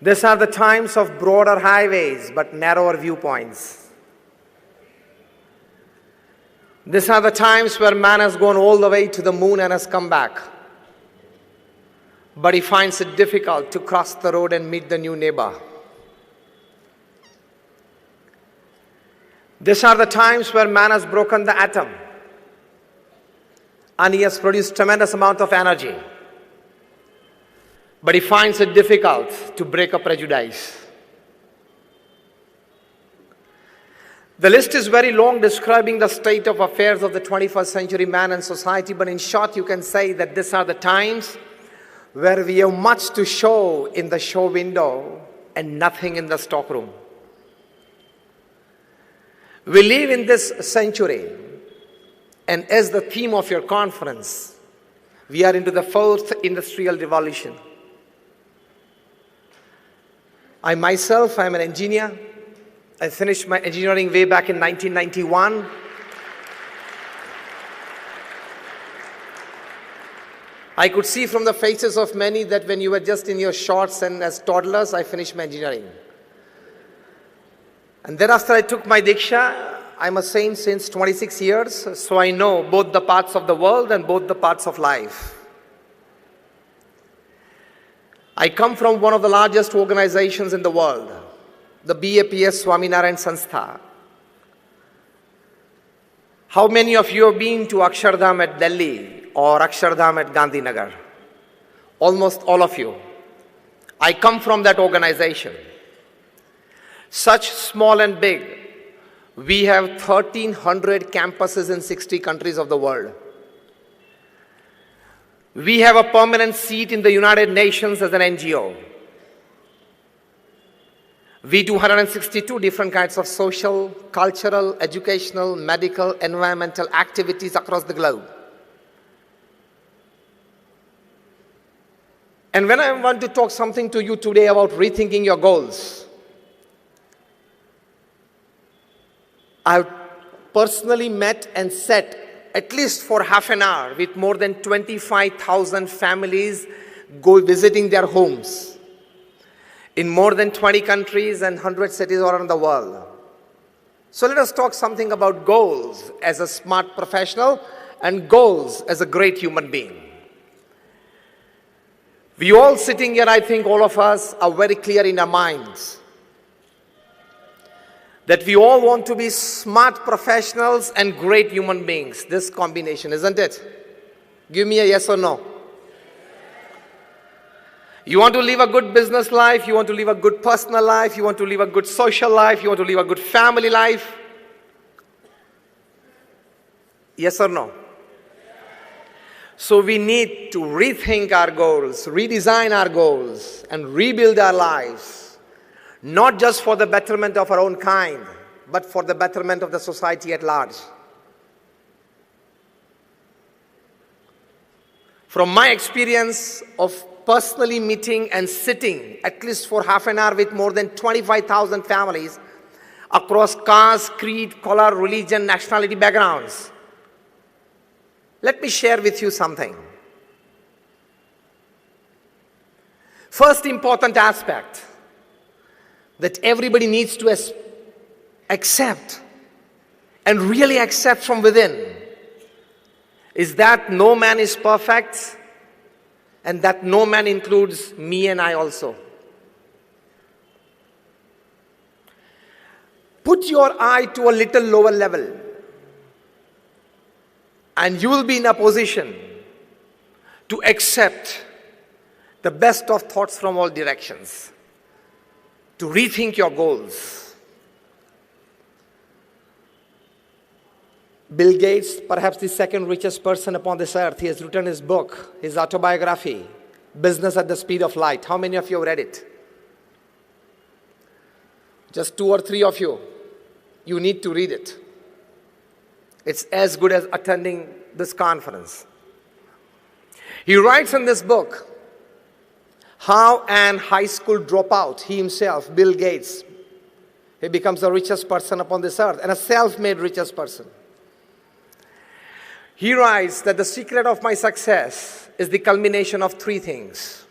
These are the times of broader highways but narrower viewpoints. These are the times where man has gone all the way to the moon and has come back. But he finds it difficult to cross the road and meet the new neighbor. These are the times where man has broken the atom and he has produced tremendous amount of energy. But he finds it difficult to break a prejudice. The list is very long describing the state of affairs of the 21st century man and society, but in short you can say that these are the times where we have much to show in the show window and nothing in the stockroom. We live in this century, and as the theme of your conference, we are into the fourth industrial revolution. I myself, I'm an engineer. I finished my engineering way back in 1991. I could see from the faces of many that when you were just in your shorts and as toddlers, I finished my engineering. And thereafter I took my Diksha. I'm a saint since 26 years, so I know both the parts of the world and both the parts of life. I come from one of the largest organizations in the world, the BAPS Swami Sanstha. How many of you have been to Akshardham at Delhi or Akshardham at Gandhinagar? Almost all of you. I come from that organization. Such small and big, we have 1,300 campuses in 60 countries of the world. We have a permanent seat in the United Nations as an NGO. We do 162 different kinds of social, cultural, educational, medical, environmental activities across the globe. And when I want to talk something to you today about rethinking your goals, I've personally met and sat at least for half an hour with more than 25,000 families visiting their homes in more than 20 countries and 100 cities around the world. So let us talk something about goals as a smart professional and goals as a great human being. We all sitting here, I think all of us are very clear in our minds that we all want to be smart professionals and great human beings. This combination, isn't it? Give me a yes or no. You want to live a good business life, you want to live a good personal life, you want to live a good social life, you want to live a good family life. Yes or no? So we need to rethink our goals, redesign our goals, and rebuild our lives. Not just for the betterment of our own kind, but for the betterment of the society at large. From my experience of personally meeting and sitting at least for half an hour with more than 25,000 families across caste, creed, color, religion, nationality backgrounds, let me share with you something. First important aspect that everybody needs to accept and really accept from within is that no man is perfect and that no man includes me and I also. Put your eye to a little lower level and you will be in a position to accept the best of thoughts from all directions, to rethink your goals. Bill Gates, perhaps the second richest person upon this earth, he has written his book, his autobiography, Business at the Speed of Light. How many of you have read it? Just 2 or 3 of you. You need to read it. It's as good as attending this conference. He writes in this book how an high school dropout, he himself, Bill Gates, he becomes the richest person upon this earth and a self-made richest person. He writes that the secret of my success is the culmination of 3 things.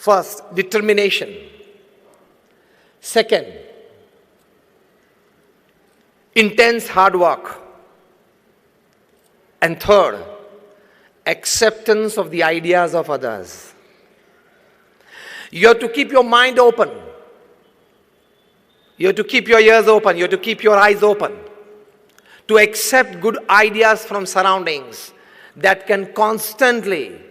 First, determination. Second, intense hard work. And third, acceptance of the ideas of others. You have to keep your mind open. You have to keep your ears open. You have to keep your eyes open to accept good ideas from surroundings that can constantly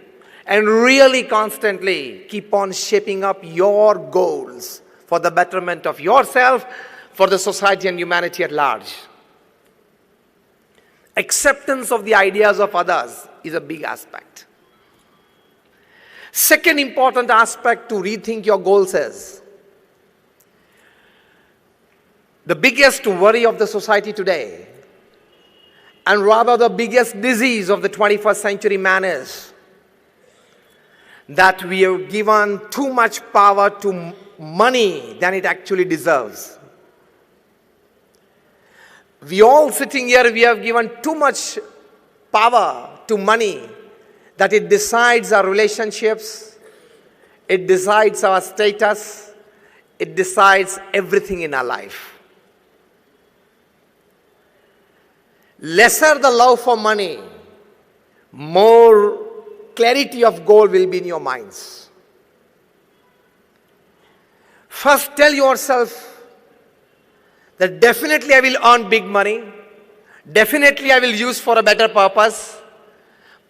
and really constantly keep on shaping up your goals for the betterment of yourself, for the society and humanity at large. Acceptance of the ideas of others is a big aspect. Second important aspect to rethink your goals is, the biggest worry of the society today, and rather the biggest disease of the 21st century man, is that we have given too much power to money than it actually deserves. We all sitting here, we have given too much power to money that it decides our relationships, it decides our status, it decides everything in our life. Lesser the love for money, more clarity of goal will be in your minds. First, tell yourself that definitely I will earn big money, definitely I will use for a better purpose,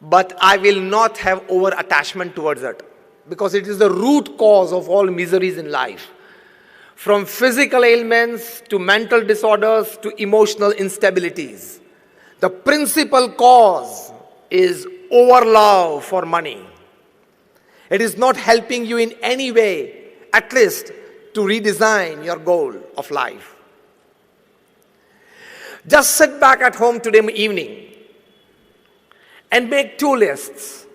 but I will not have over-attachment towards it, because it is the root cause of all miseries in life. From physical ailments to mental disorders to emotional instabilities, the principal cause is overlove for money. It is not helping you in any way, at least to redesign your goal of life. Just sit back at home today evening and make two lists.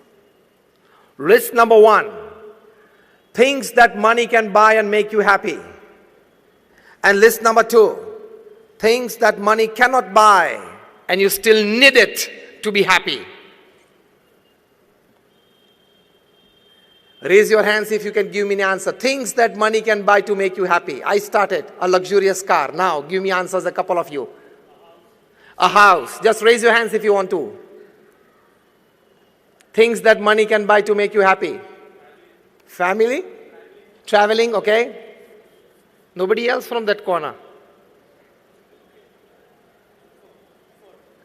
List number one, things that money can buy and make you happy. And list number two, things that money cannot buy and you still need it to be happy. Raise your hands if you can give me an answer. Things that money can buy to make you happy. I started a luxurious car. Now give me answers, a couple of you. A house. Just raise your hands if you want to. Things that money can buy to make you happy. Family? Traveling, okay? Nobody else from that corner.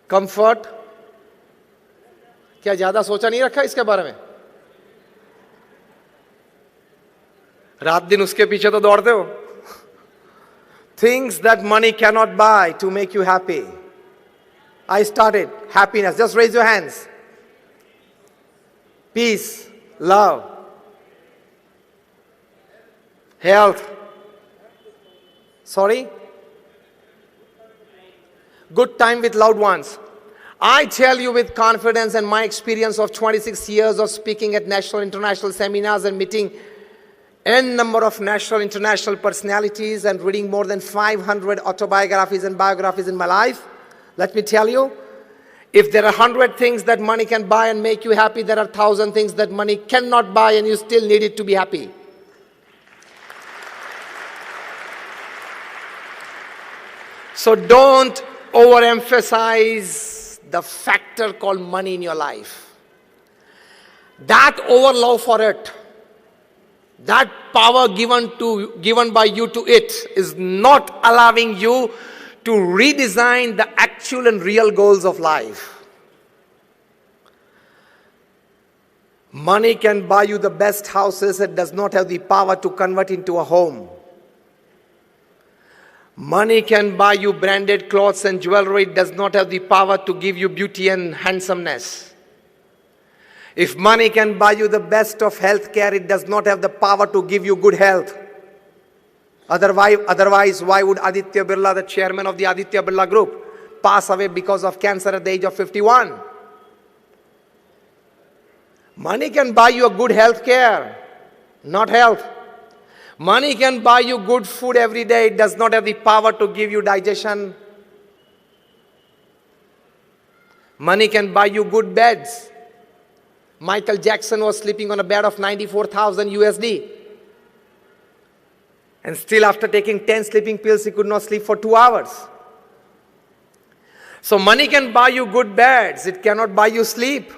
Comfort? क्या ज्यादा सोचा नहीं रखा इसके बारे में? रात दिन उसके पीछे तो दौड़ते हो. Things that money cannot buy to make you happy. I started. Happiness. Just raise your hands. Peace, love, health. Sorry? Good time with loved ones. I tell you with confidence and my experience of 26 years of speaking at national, international seminars and meeting n number of national, international personalities and reading more than 500 autobiographies and biographies in my life. Let me tell you, if there are 100 things that money can buy and make you happy, there are 1,000 things that money cannot buy and you still need it to be happy. So don't overemphasize the factor called money in your life. That overlove for it, that power given by you to it is not allowing you to redesign the actual and real goals of life. Money can buy you the best houses, it does not have the power to convert into a home. Money can buy you branded clothes and jewelry, it does not have the power to give you beauty and handsomeness. If money can buy you the best of health care, it does not have the power to give you good health. Otherwise, why would Aditya Birla, the chairman of the Aditya Birla Group, pass away because of cancer at the age of 51? Money can buy you a good health care, not health. Money can buy you good food every day. It does not have the power to give you digestion. Money can buy you good beds. Michael Jackson was sleeping on a bed of 94,000 USD. And still after taking 10 sleeping pills, he could not sleep for 2 hours. So money can buy you good beds. It cannot buy you sleep.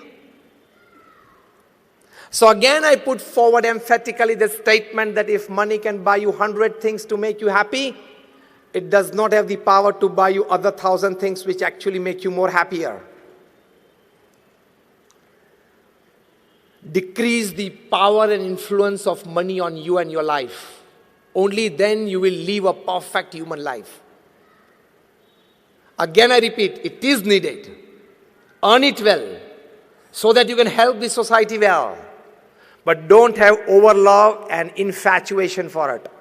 So again, I put forward emphatically the statement that if money can buy you 100 things to make you happy, it does not have the power to buy you other 1,000 things which actually make you more happier. Decrease the power and influence of money on you and your life. Only then you will live a perfect human life. Again, I repeat, it is needed. Earn it well so that you can help the society well. But don't have overlove and infatuation for it.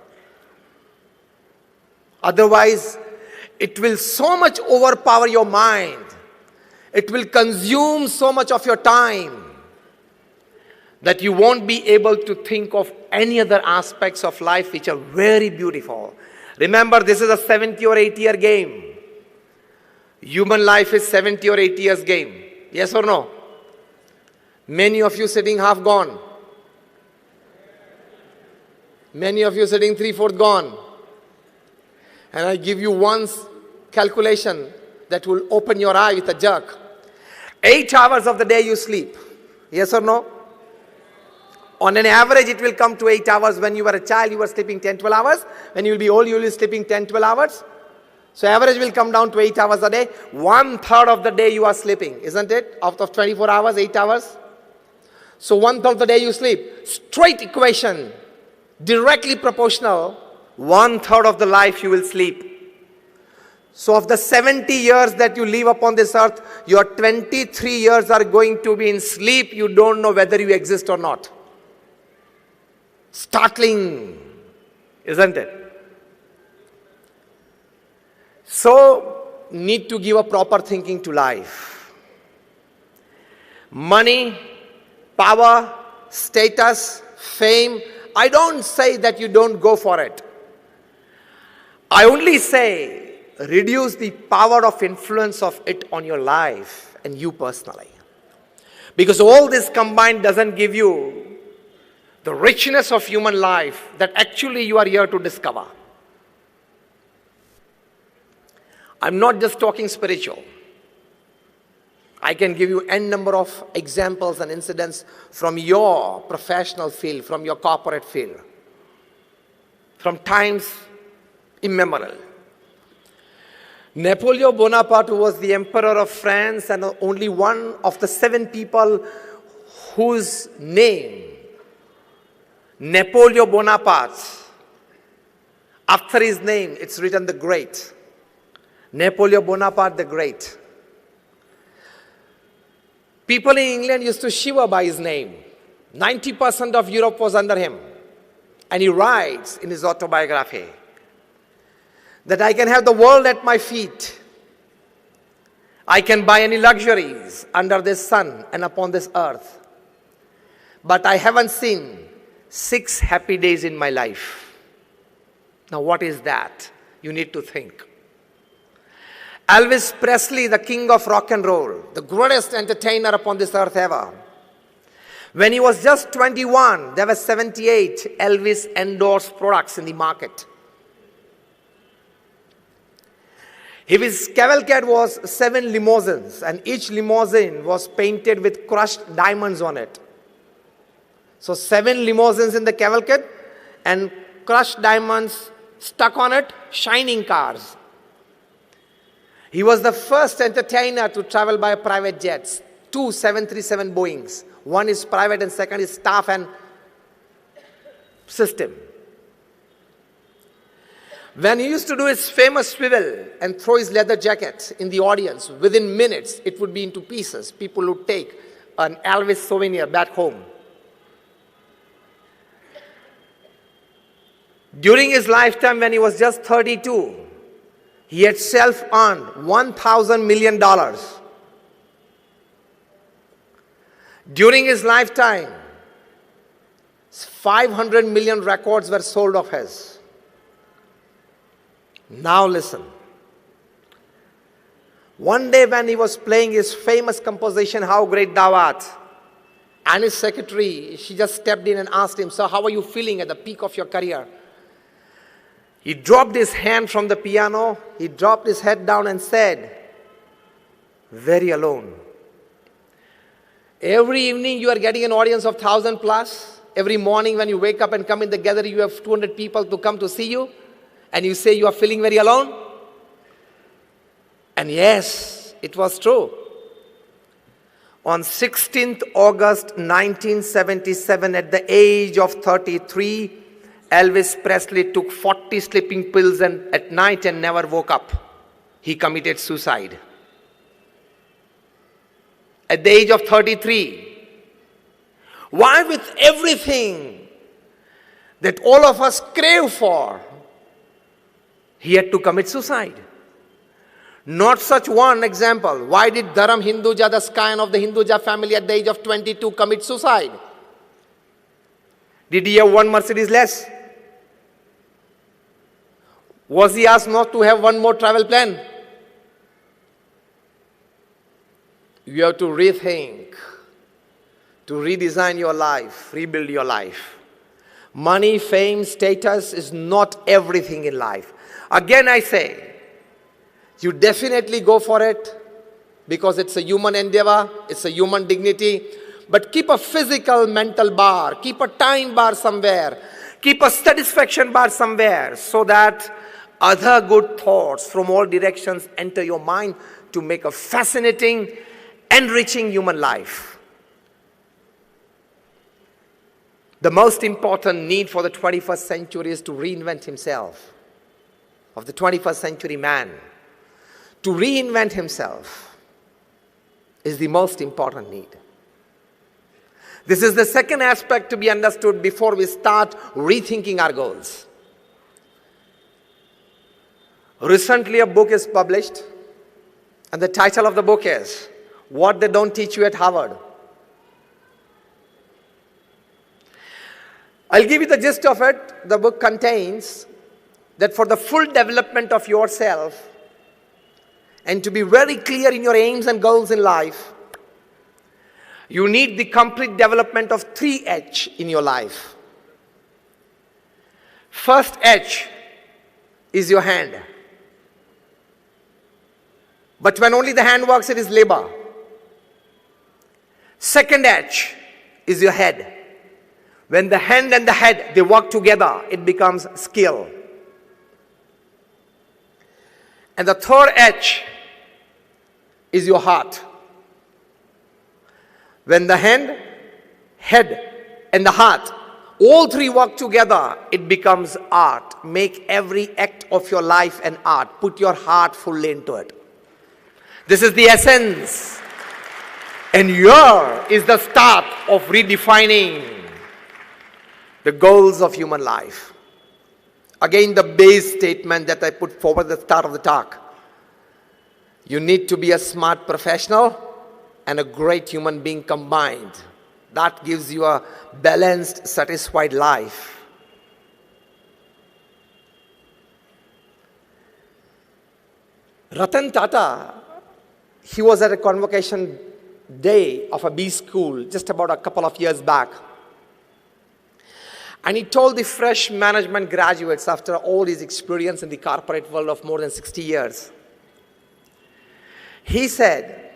Otherwise, it will so much overpower your mind. It will consume so much of your time that you won't be able to think of any other aspects of life which are very beautiful. Remember, this is a 70 or 80-year game. Human life is 70 or 80 years game. Yes or no? Many of you sitting half gone. Many of you sitting 3/4 gone. And I give you one calculation that will open your eye with a jerk. 8 hours of the day you sleep. Yes or no? On an average, it will come to 8 hours. When you were a child, you were sleeping 10, 12 hours. When you will be old, you will be sleeping 10, 12 hours. So average will come down to 8 hours a day. 1/3 of the day you are sleeping, isn't it? Out of 24 hours, 8 hours. So 1/3 of the day you sleep. Straight equation, directly proportional. 1/3 of the life you will sleep. So of the 70 years that you live upon this earth, your 23 years are going to be in sleep. You don't know whether you exist or not. Startling, isn't it? So, need to give a proper thinking to life. Money, power, status, fame. I don't say that you don't go for it. I only say reduce the power of influence of it on your life and you personally. Because all this combined doesn't give you the richness of human life that actually you are here to discover. I'm not just talking spiritual. I can give you n number of examples and incidents from your professional field, from your corporate field, from times immemorial. Napoleon Bonaparte, who was the emperor of France and only one of the 7 people whose name, Napoleon Bonaparte, after his name, it's written the Great. Napoleon Bonaparte the Great. People in England used to shiver by his name. 90% of Europe was under him. And he writes in his autobiography that I can have the world at my feet. I can buy any luxuries under this sun and upon this earth. But I haven't seen 6 happy days in my life. Now what is that? You need to think. Elvis Presley, the king of rock and roll, the greatest entertainer upon this earth ever. When he was just 21, there were 78 Elvis endorsed products in the market. His cavalcade was 7 limousines, and each limousine was painted with crushed diamonds on it. So 7 limousines in the cavalcade and crushed diamonds stuck on it, shining cars. He was the first entertainer to travel by private jets, 2 737 Boeings. One is private and second is staff and system. When he used to do his famous swivel and throw his leather jacket in the audience, within minutes it would be into pieces. People would take an Elvis souvenir back home. During his lifetime, when he was just 32, he had self-earned $1,000 million. During his lifetime, 500 million records were sold of his. Now listen. One day when he was playing his famous composition, How Great Thou Art, And his secretary, she just stepped in and asked him, "Sir, how are you feeling at the peak of your career?" He dropped his hand from the piano, he dropped his head down and said, "Very alone." Every evening you are getting an audience of 1,000 plus. Every morning when you wake up and come in the gathering, you have 200 people to come to see you. And you say you are feeling very alone. And yes, it was true. On 16th August 1977, at the age of 33, Elvis Presley took 40 sleeping pills at night and never woke up. He committed suicide. At the age of 33. Why, with everything that all of us crave for, he had to commit suicide? Not such one example. Why did Dharam Hinduja, the scion of the Hinduja family, at the age of 22 commit suicide? Did he have one Mercedes less? Was he asked not to have one more travel plan? You have to rethink, to redesign your life, rebuild your life. Money, fame, status is not everything in life. Again I say, you definitely go for it because it's a human endeavor, it's a human dignity. But keep a physical mental bar, keep a time bar somewhere, keep a satisfaction bar somewhere so that other good thoughts from all directions enter your mind to make a fascinating, enriching human life. The most important need for the 21st century is to reinvent himself, of the 21st century man. To reinvent himself is the most important need. This is the second aspect to be understood before we start rethinking our goals. Recently a book is published, and the title of the book is What They Don't Teach You at Harvard. I'll give you the gist of it. The book contains that for the full development of yourself and to be very clear in your aims and goals in life, you need the complete development of 3 H in your life. First H is your hand. But when only the hand works, it is labor. Second H is your head. When the hand and the head, they work together, it becomes skill. And the third H is your heart. When the hand, head, and the heart, all 3 work together, it becomes art. Make every act of your life an art. Put your heart fully into it. This is the essence. And here is the start of redefining the goals of human life. Again, the base statement that I put forward at the start of the talk. You need to be a smart professional and a great human being combined. That gives you a balanced, satisfied life. Ratan Tata, he was at a convocation day of a B school just about a couple of years back. And he told the fresh management graduates after all his experience in the corporate world of more than 60 years. He said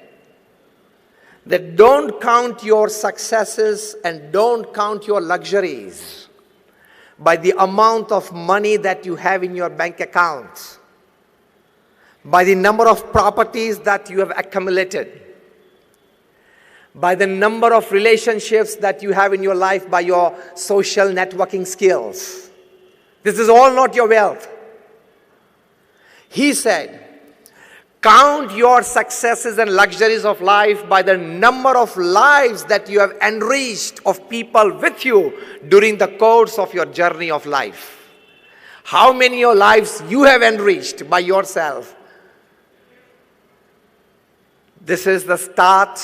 that don't count your successes and don't count your luxuries by the amount of money that you have in your bank account, by the number of properties that you have accumulated, by the number of relationships that you have in your life, by your social networking skills. This is all not your wealth. He said, count your successes and luxuries of life by the number of lives that you have enriched of people with you during the course of your journey of life. How many of lives you have enriched by yourself. This is the start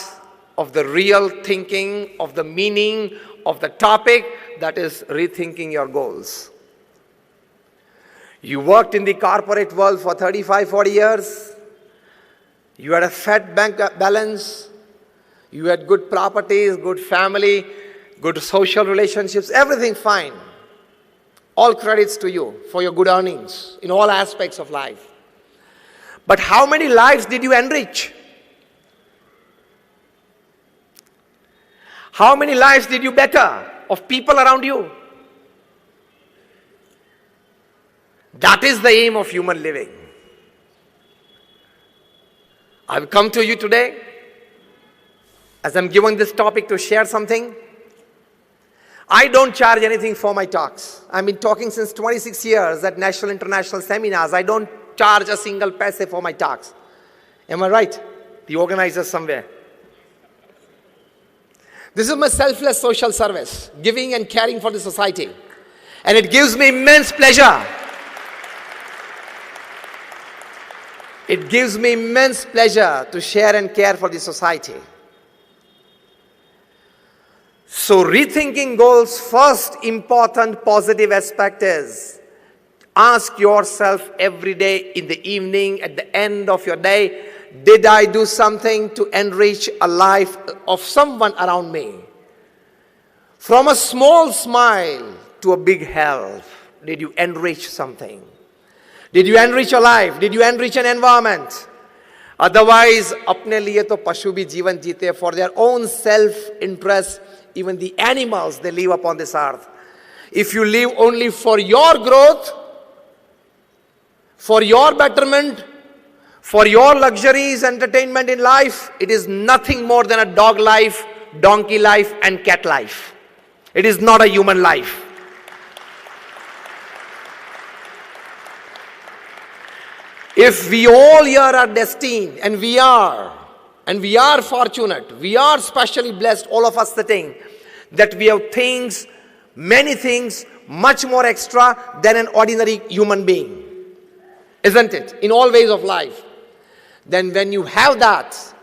of the real thinking, of the meaning of the topic, that is rethinking your goals. You worked in the corporate world for 35, 40 years. You had a fat bank balance. You had good properties, good family, good social relationships, everything fine. All credits to you for your good earnings in all aspects of life. But how many lives did you enrich? How many lives did you better of people around you? That is the aim of human living. I've come to you today as I'm given this topic to share something. I don't charge anything for my talks. I've been talking since 26 years at national, international seminars. I don't charge a single paise for my talks. Am I right? The organizers somewhere. This is my selfless social service, giving and caring for the society. And it gives me immense pleasure. It gives me immense pleasure to share and care for the society. So rethinking goals, first important positive aspect is ask yourself every day in the evening, at the end of your day, did I do something to enrich a life of someone around me? From a small smile to a big help, did you enrich something? Did you enrich a life? Did you enrich an environment? Otherwise, apne liye to pashu bhi jeevan jeete for their own self-interest. Even the animals, they live upon this earth. If you live only for your growth, for your betterment, for your luxuries, entertainment in life, it is nothing more than a dog life, donkey life, and cat life. It is not a human life. If we all here are destined, and we are fortunate, we are specially blessed, all of us sitting, that we have things, many things, much more extra than an ordinary human being. Isn't it? In all ways of life. Then when you have that,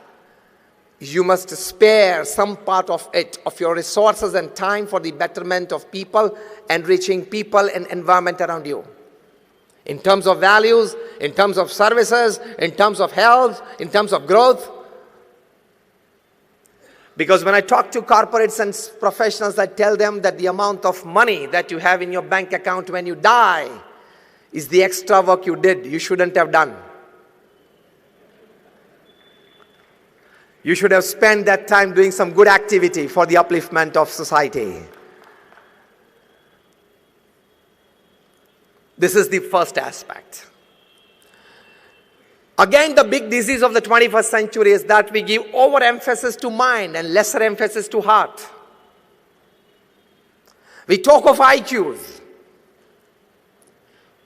you must spare some part of it, of your resources and time for the betterment of people, enriching people and environment around you. In terms of values, in terms of services, in terms of health, in terms of growth. Because when I talk to corporates and professionals, I tell them that the amount of money that you have in your bank account when you die is the extra work you did, you shouldn't have done. You should have spent that time doing some good activity for the upliftment of society. This is the first aspect. Again, the big disease of the 21st century is that we give overemphasis to mind and lesser emphasis to heart. We talk of IQs.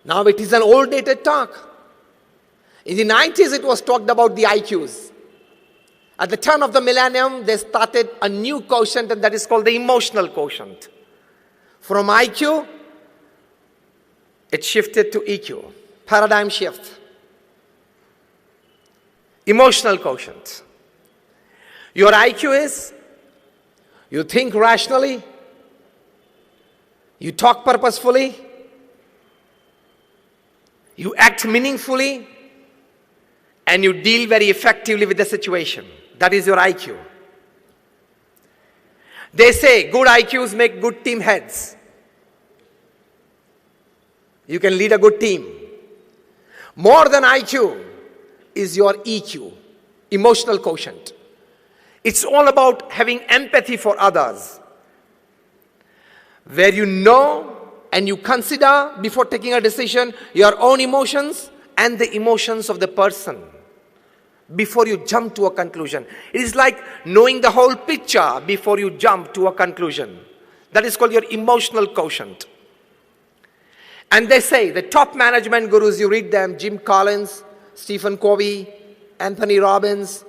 Now it is an old dated talk. In the 90s it was talked about the IQs. At the turn of the millennium, they started a new quotient, and that is called the emotional quotient. From IQ, it shifted to EQ. Paradigm shift. Emotional quotient. Your IQ is, you think rationally, you talk purposefully, you act meaningfully, and you deal very effectively with the situation. That is your IQ. They say good IQs make good team heads. You can lead a good team. More than IQ is your EQ, emotional quotient. It's all about having empathy for others, where you know and you consider before taking a decision your own emotions and the emotions of the person before you jump to a conclusion. It is like knowing the whole picture before you jump to a conclusion. That is called your emotional quotient. And they say, the top management gurus, you read them, Jim Collins, Stephen Covey, Anthony Robbins,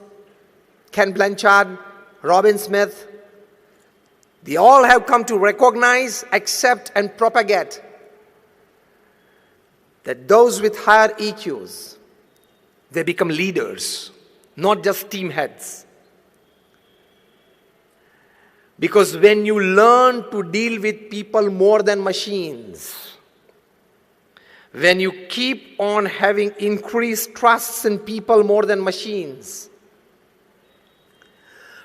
Ken Blanchard, Robin Smith, they all have come to recognize, accept, and propagate that those with higher EQs, they become leaders, not just team heads. Because when you learn to deal with people more than machines, when you keep on having increased trusts in people more than machines,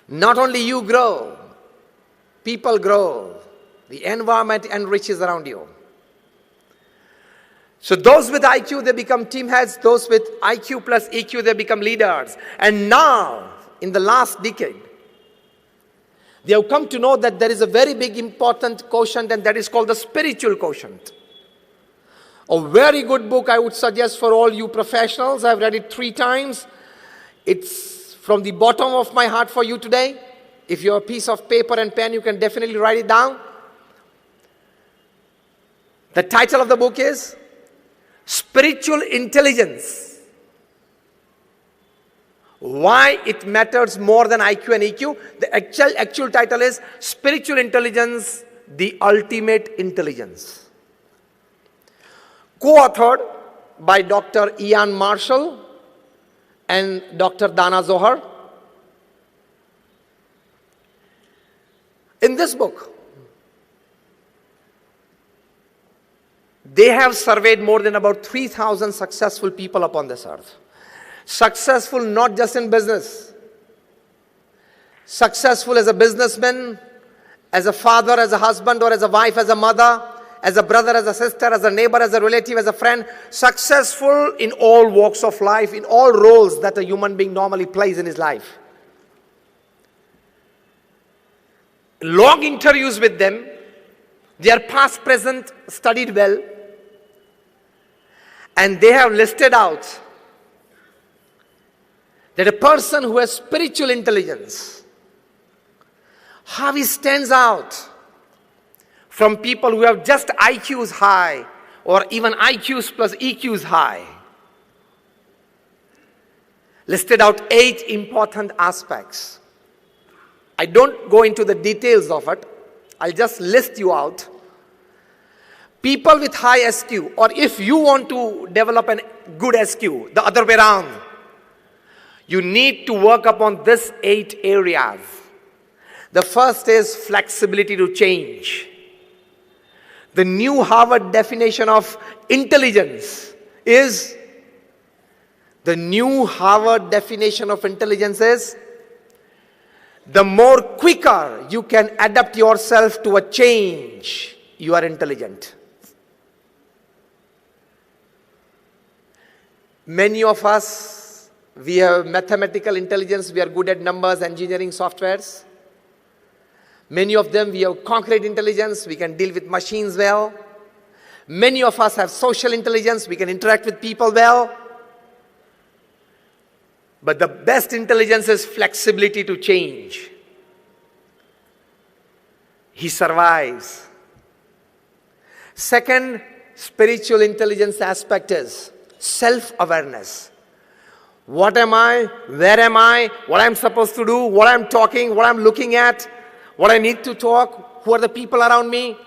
Not only you grow, people grow. The environment enriches around you. So those with IQ, they become team heads. Those with IQ plus EQ, they become leaders. And now, in the last decade, they have come to know that there is a very big important quotient, and that is called the spiritual quotient. A very good book I would suggest for all you professionals. I've read it 3 times. It's from the bottom of my heart for you today. If you have a piece of paper and pen, you can definitely write it down. The title of the book is Spiritual Intelligence. Why it matters more than IQ and EQ. The actual title is Spiritual Intelligence, the Ultimate Intelligence. Co-authored by Dr. Ian Marshall and Dr. Dana Zohar. In this book, they have surveyed more than about 3,000 successful people upon this earth. Successful not just in business. Successful as a businessman, as a father, as a husband, or as a wife, as a mother, as a brother, as a sister, as a neighbor, as a relative, as a friend. Successful in all walks of life, in all roles that a human being normally plays in his life. Long interviews with them. Their past, present, studied well. And they have listed out that a person who has spiritual intelligence, how he stands out from people who have just IQs high or even IQs plus EQs high. Listed out 8 important aspects. I don't go into the details of it. I'll just list you out. People with high SQ, or if you want to develop a good SQ, the other way around, you need to work upon this 8 areas. The first is flexibility to change. The new Harvard definition of intelligence is, the more quicker you can adapt yourself to a change, you are intelligent. Many of us, we have mathematical intelligence, we are good at numbers, engineering, softwares. Many of them, we have concrete intelligence, we can deal with machines well. Many of us have social intelligence, we can interact with people well. But the best intelligence is flexibility to change. He survives. Second spiritual intelligence aspect is self-awareness. What am I? Where am I? What I'm supposed to do? What I'm talking? What I'm looking at? What I need to talk? Who are the people around me?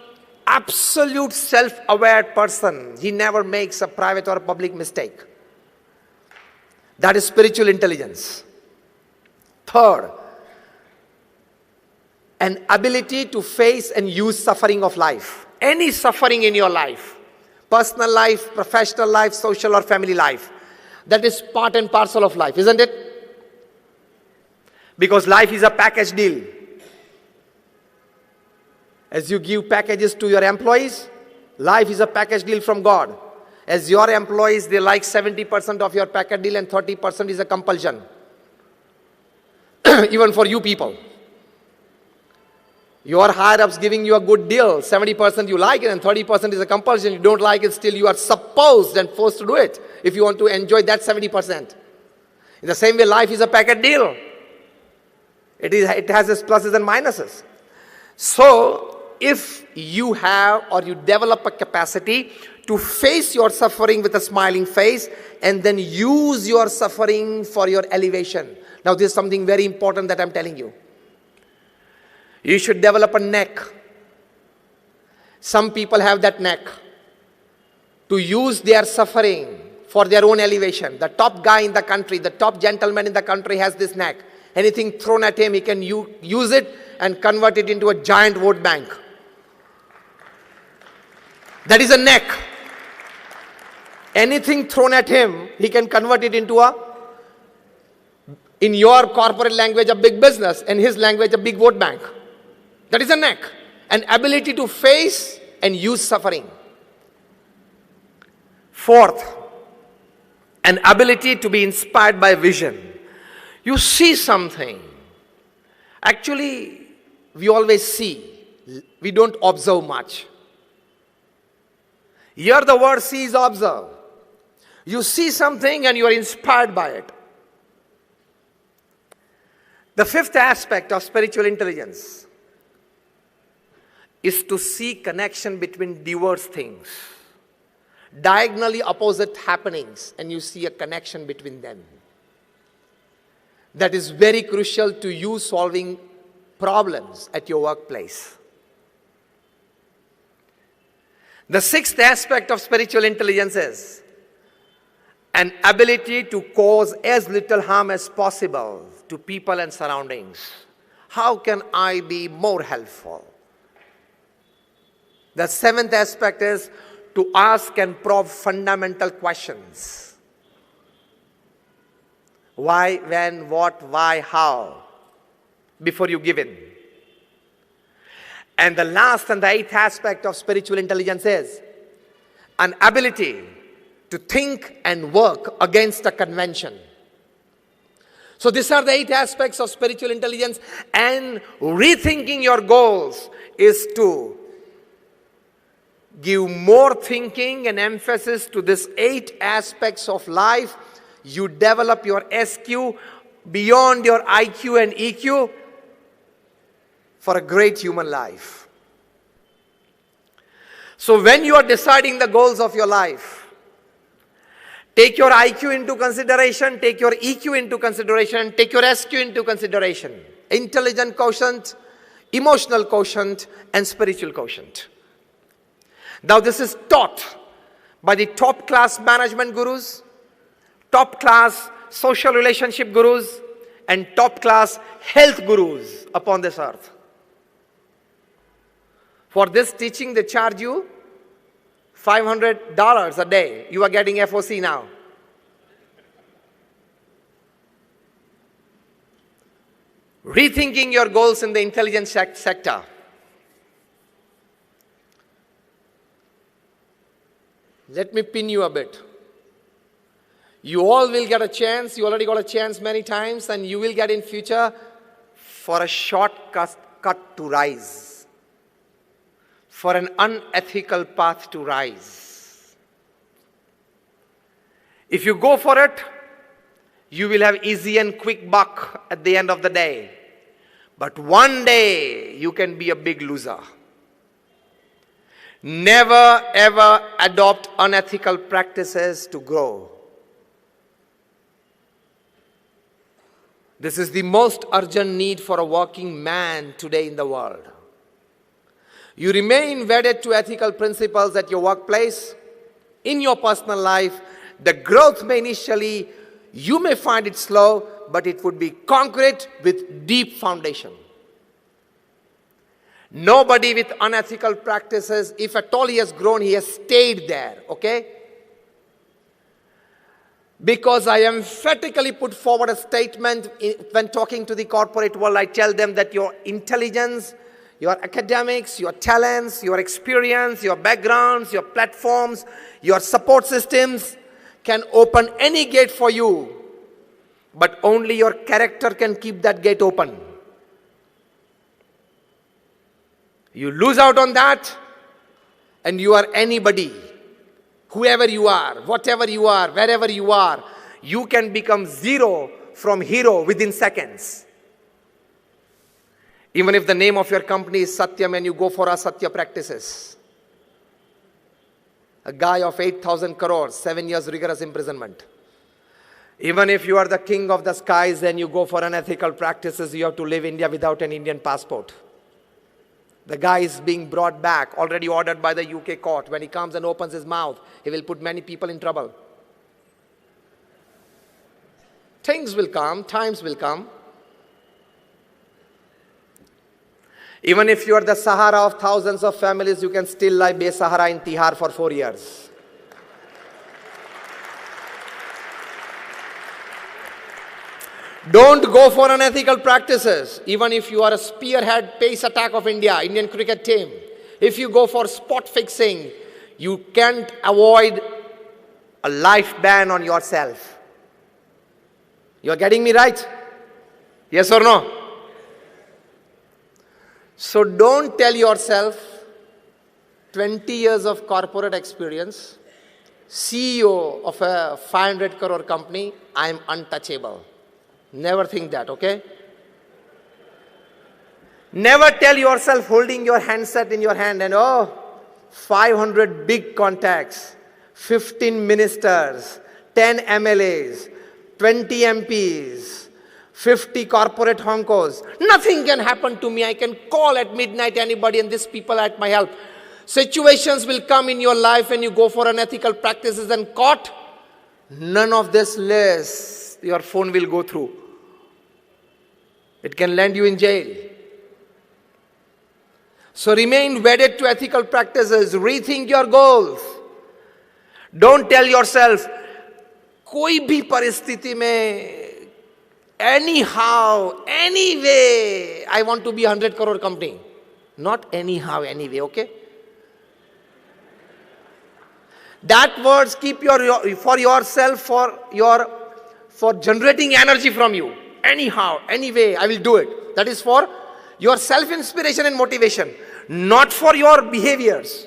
Absolute self-aware person. He never makes a private or a public mistake. That is spiritual intelligence. Third, an ability to face and use suffering of life. Any suffering in your life, personal life, professional life, social or family life, that is part and parcel of life, isn't it? Because life is a package deal. As you give packages to your employees, life is a package deal from God. As your employees, they like 70% of your package deal and 30% is a compulsion. Even for you people. Your higher-ups giving you a good deal, 70% you like it and 30% is a compulsion. You don't like it, still you are supposed and forced to do it if you want to enjoy that 70%. In the same way, life is a package deal. It has its pluses and minuses. So, if you have or you develop a capacity to face your suffering with a smiling face and then use your suffering for your elevation. Now, this is something very important that I'm telling you. You should develop a neck. Some people have that neck to use their suffering for their own elevation. The top guy in the country, the top gentleman in the country has this neck. Anything thrown at him, he can use it and convert it into a giant vote bank. That is a neck. Anything thrown at him, he can convert it into In your corporate language, a big business. In his language, a big vote bank. That is a knack. An ability to face and use suffering. Fourth, an ability to be inspired by vision. You see something. Actually, we always see. We don't observe much. Here the word see is observe. You see something and you are inspired by it. The fifth aspect of spiritual intelligence is to see connection between diverse things. Diagonally opposite happenings, and you see a connection between them. That is very crucial to you solving problems at your workplace. The sixth aspect of spiritual intelligence is an ability to cause as little harm as possible to people and surroundings. How can I be more helpful? The seventh aspect is to ask and probe fundamental questions. Why, when, what, why, how, before you give in. And the last and the eighth aspect of spiritual intelligence is an ability to think and work against a convention. So these are the 8 aspects of spiritual intelligence, and rethinking your goals is to give more thinking and emphasis to these 8 aspects of life. You develop your SQ beyond your IQ and EQ for a great human life. So when you are deciding the goals of your life, take your IQ into consideration, take your EQ into consideration, take your SQ into consideration. Intelligent quotient, emotional quotient, and spiritual quotient. Now this is taught by the top class management gurus, top class social relationship gurus, and top class health gurus upon this earth. For this teaching, they charge you $500 a day. You are getting FOC now. Rethinking your goals in the intelligence sector. Let me pin you a bit. You all will get a chance. You already got a chance many times, and you will get in future for a shortcut to rise. For an unethical path to rise. If you go for it, you will have easy and quick buck at the end of the day. But one day, you can be a big loser. Never ever adopt unethical practices to grow. This is the most urgent need for a working man today in the world. You remain wedded to ethical principles at your workplace, in your personal life. The growth may initially, you may find it slow, but it would be concrete with deep foundation. Nobody with unethical practices, if at all he has grown, he has stayed there, okay? Because I emphatically put forward a statement when talking to the corporate world. I tell them that your intelligence, your academics, your talents, your experience, your backgrounds, your platforms, your support systems can open any gate for you. But only your character can keep that gate open. You lose out on that, and you are anybody. Whoever you are, whatever you are, wherever you are, you can become zero from hero within seconds. Even if the name of your company is Satyam and you go for Asatya practices. A guy of 8,000 crores, 7 years rigorous imprisonment. Even if you are the king of the skies and you go for unethical practices, you have to leave India without an Indian passport. The guy is being brought back, already ordered by the UK court. When he comes and opens his mouth, he will put many people in trouble. Things will come, times will come. Even if you are the Sahara of thousands of families, you can still lie Be-Sahara in Tihar for 4 years. Don't go for unethical practices. Even if you are a spearhead pace attack of India, Indian cricket team, if you go for spot fixing, you can't avoid a life ban on yourself. You're getting me right? Yes or no? So don't tell yourself 20 years of corporate experience, CEO of a 500 crore company, I'm untouchable. Never think that, okay? Never tell yourself holding your handset in your hand and 500 big contacts, 15 ministers, 10 MLAs, 20 MPs, 50 corporate honkos. Nothing can happen to me. I can call at midnight anybody and these people are at my help. Situations will come in your life and you go for unethical practices and caught. None of this list your phone will go through. It can land you in jail. So remain wedded to ethical practices. Rethink your goals. Don't tell yourself, कोई भी परिस्थिति में, anyhow, anyway, I want to be 100 crore company. Not anyhow, anyway, okay? That words keep for yourself, for generating energy from you. Anyhow, anyway, I will do it. That is for your self-inspiration and motivation, not for your behaviors.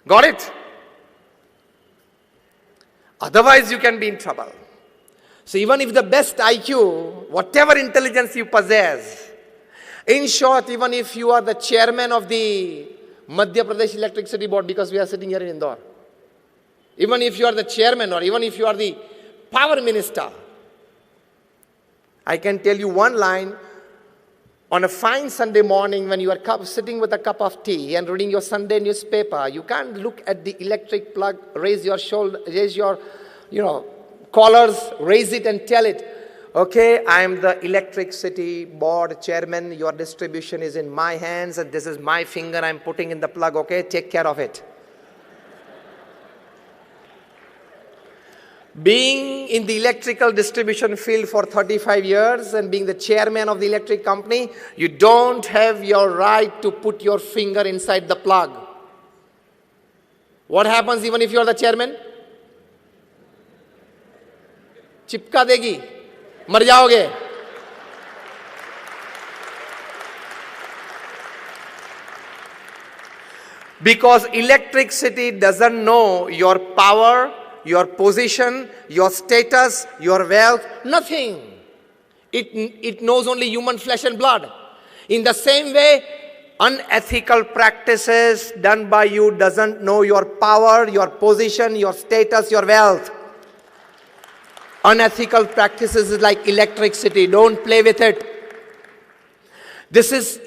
Got it? Otherwise, you can be in trouble. So even if the best IQ, whatever intelligence you possess, in short, even if you are the chairman of the Madhya Pradesh Electricity Board, because we are sitting here in Indore, even if you are the chairman or even if you are the power minister, I can tell you one line. On a fine Sunday morning when you are sitting with a cup of tea and reading your Sunday newspaper, you can't look at the electric plug, raise your shoulder, raise your, collars, raise it and tell it, okay, I am the electricity board chairman, your distribution is in my hands and this is my finger I'm putting in the plug, okay, take care of it. Being in the electrical distribution field for 35 years and being the chairman of the electric company, you don't have your right to put your finger inside the plug. What happens even if you are the chairman? चिपका देगी, मर जाओगे. Because electricity doesn't know your power, your position, your status, your wealth, nothing. It knows only human flesh and blood. In the same way, unethical practices done by you doesn't know your power, your position, your status, your wealth. Unethical practices is like electricity. Don't play with it. This is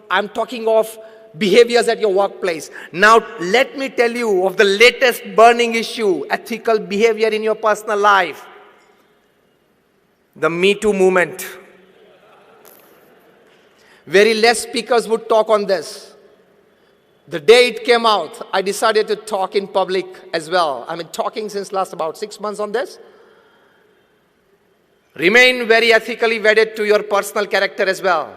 I'm talking of behaviors at your workplace. Now, let me tell you of the latest burning issue, ethical behavior in your personal life. The Me Too movement. Very less speakers would talk on this. The day it came out, I decided to talk in public as well. I've been talking since last about 6 months on this. Remain very ethically wedded to your personal character as well.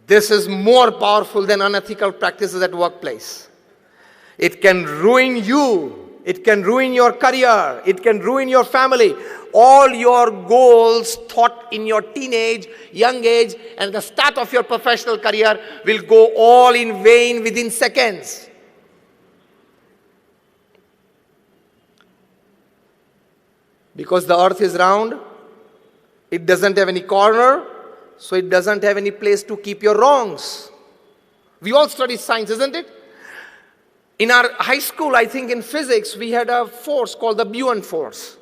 This is more powerful than unethical practices at workplace. It can ruin you. It can ruin your career. It can ruin your family. All your goals thought in your teenage, young age, and the start of your professional career will go all in vain within seconds. Because the earth is round, it doesn't have any corner, so it doesn't have any place to keep your wrongs. We all study science, isn't it? In our high school, I think in physics, we had a force called the buoyant force.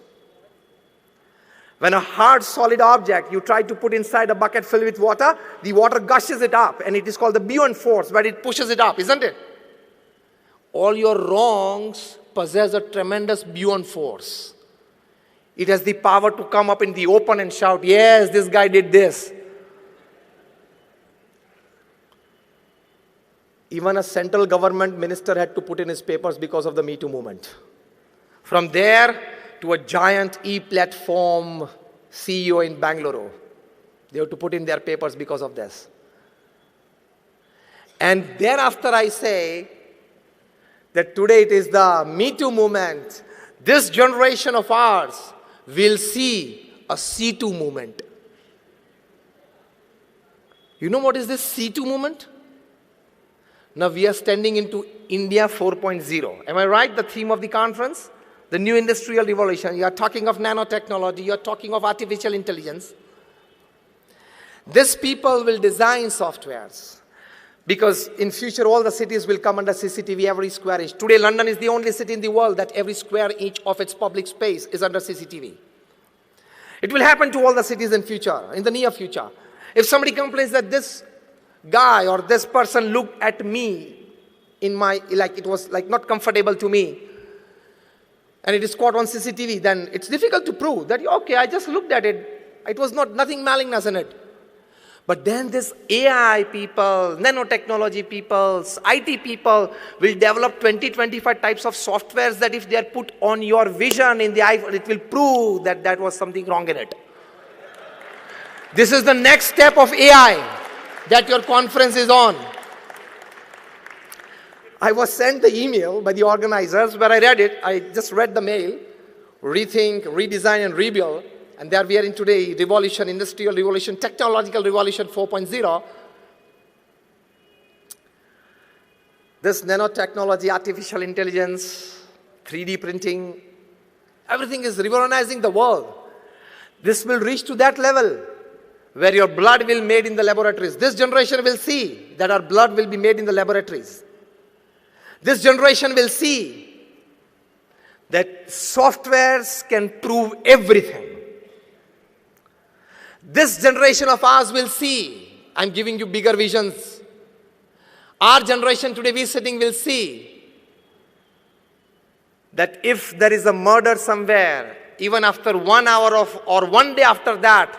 When a hard, solid object you try to put inside a bucket filled with water, the water gushes it up, and it is called the buoyant force, but it pushes it up, isn't it? All your wrongs possess a tremendous buoyant force. It has the power to come up in the open and shout, yes, this guy did this. Even a central government minister had to put in his papers because of the Me Too movement. From there, to a giant e-platform CEO in Bangalore. They have to put in their papers because of this. And thereafter I say that today it is the Me Too movement. This generation of ours will see a C2 movement. You know what is this C2 movement? Now we are standing into India 4.0. Am I right? The theme of the conference? The new industrial revolution. You are talking of nanotechnology. You are talking of artificial intelligence. These people will design softwares. Because in future, all the cities will come under CCTV, every square inch. Today, London is the only city in the world that every square inch of its public space is under CCTV. It will happen to all the cities in future, in the near future. If somebody complains that this guy or this person looked at me in my, like it was like not comfortable to me, and it is caught on CCTV, then it's difficult to prove that, okay, I just looked at it. It was nothing malignous in it. But then this AI people, nanotechnology people, IT people will develop 20, 25 types of softwares that if they are put on your vision in the iPhone, it will prove that there was something wrong in it. This is the next step of AI that your conference is on. I was sent the email by the organizers where I read it. I just read the mail, rethink, redesign, and rebuild. And there we are in today, revolution, industrial revolution, technological revolution 4.0. This nanotechnology, artificial intelligence, 3D printing, everything is revolutionizing the world. This will reach to that level where your blood will be made in the laboratories. This generation will see that our blood will be made in the laboratories. This generation will see that softwares can prove everything. This generation of ours will see, I'm giving you bigger visions. Our generation today we sitting will see that if there is a murder somewhere, even after 1 hour or 1 day after that,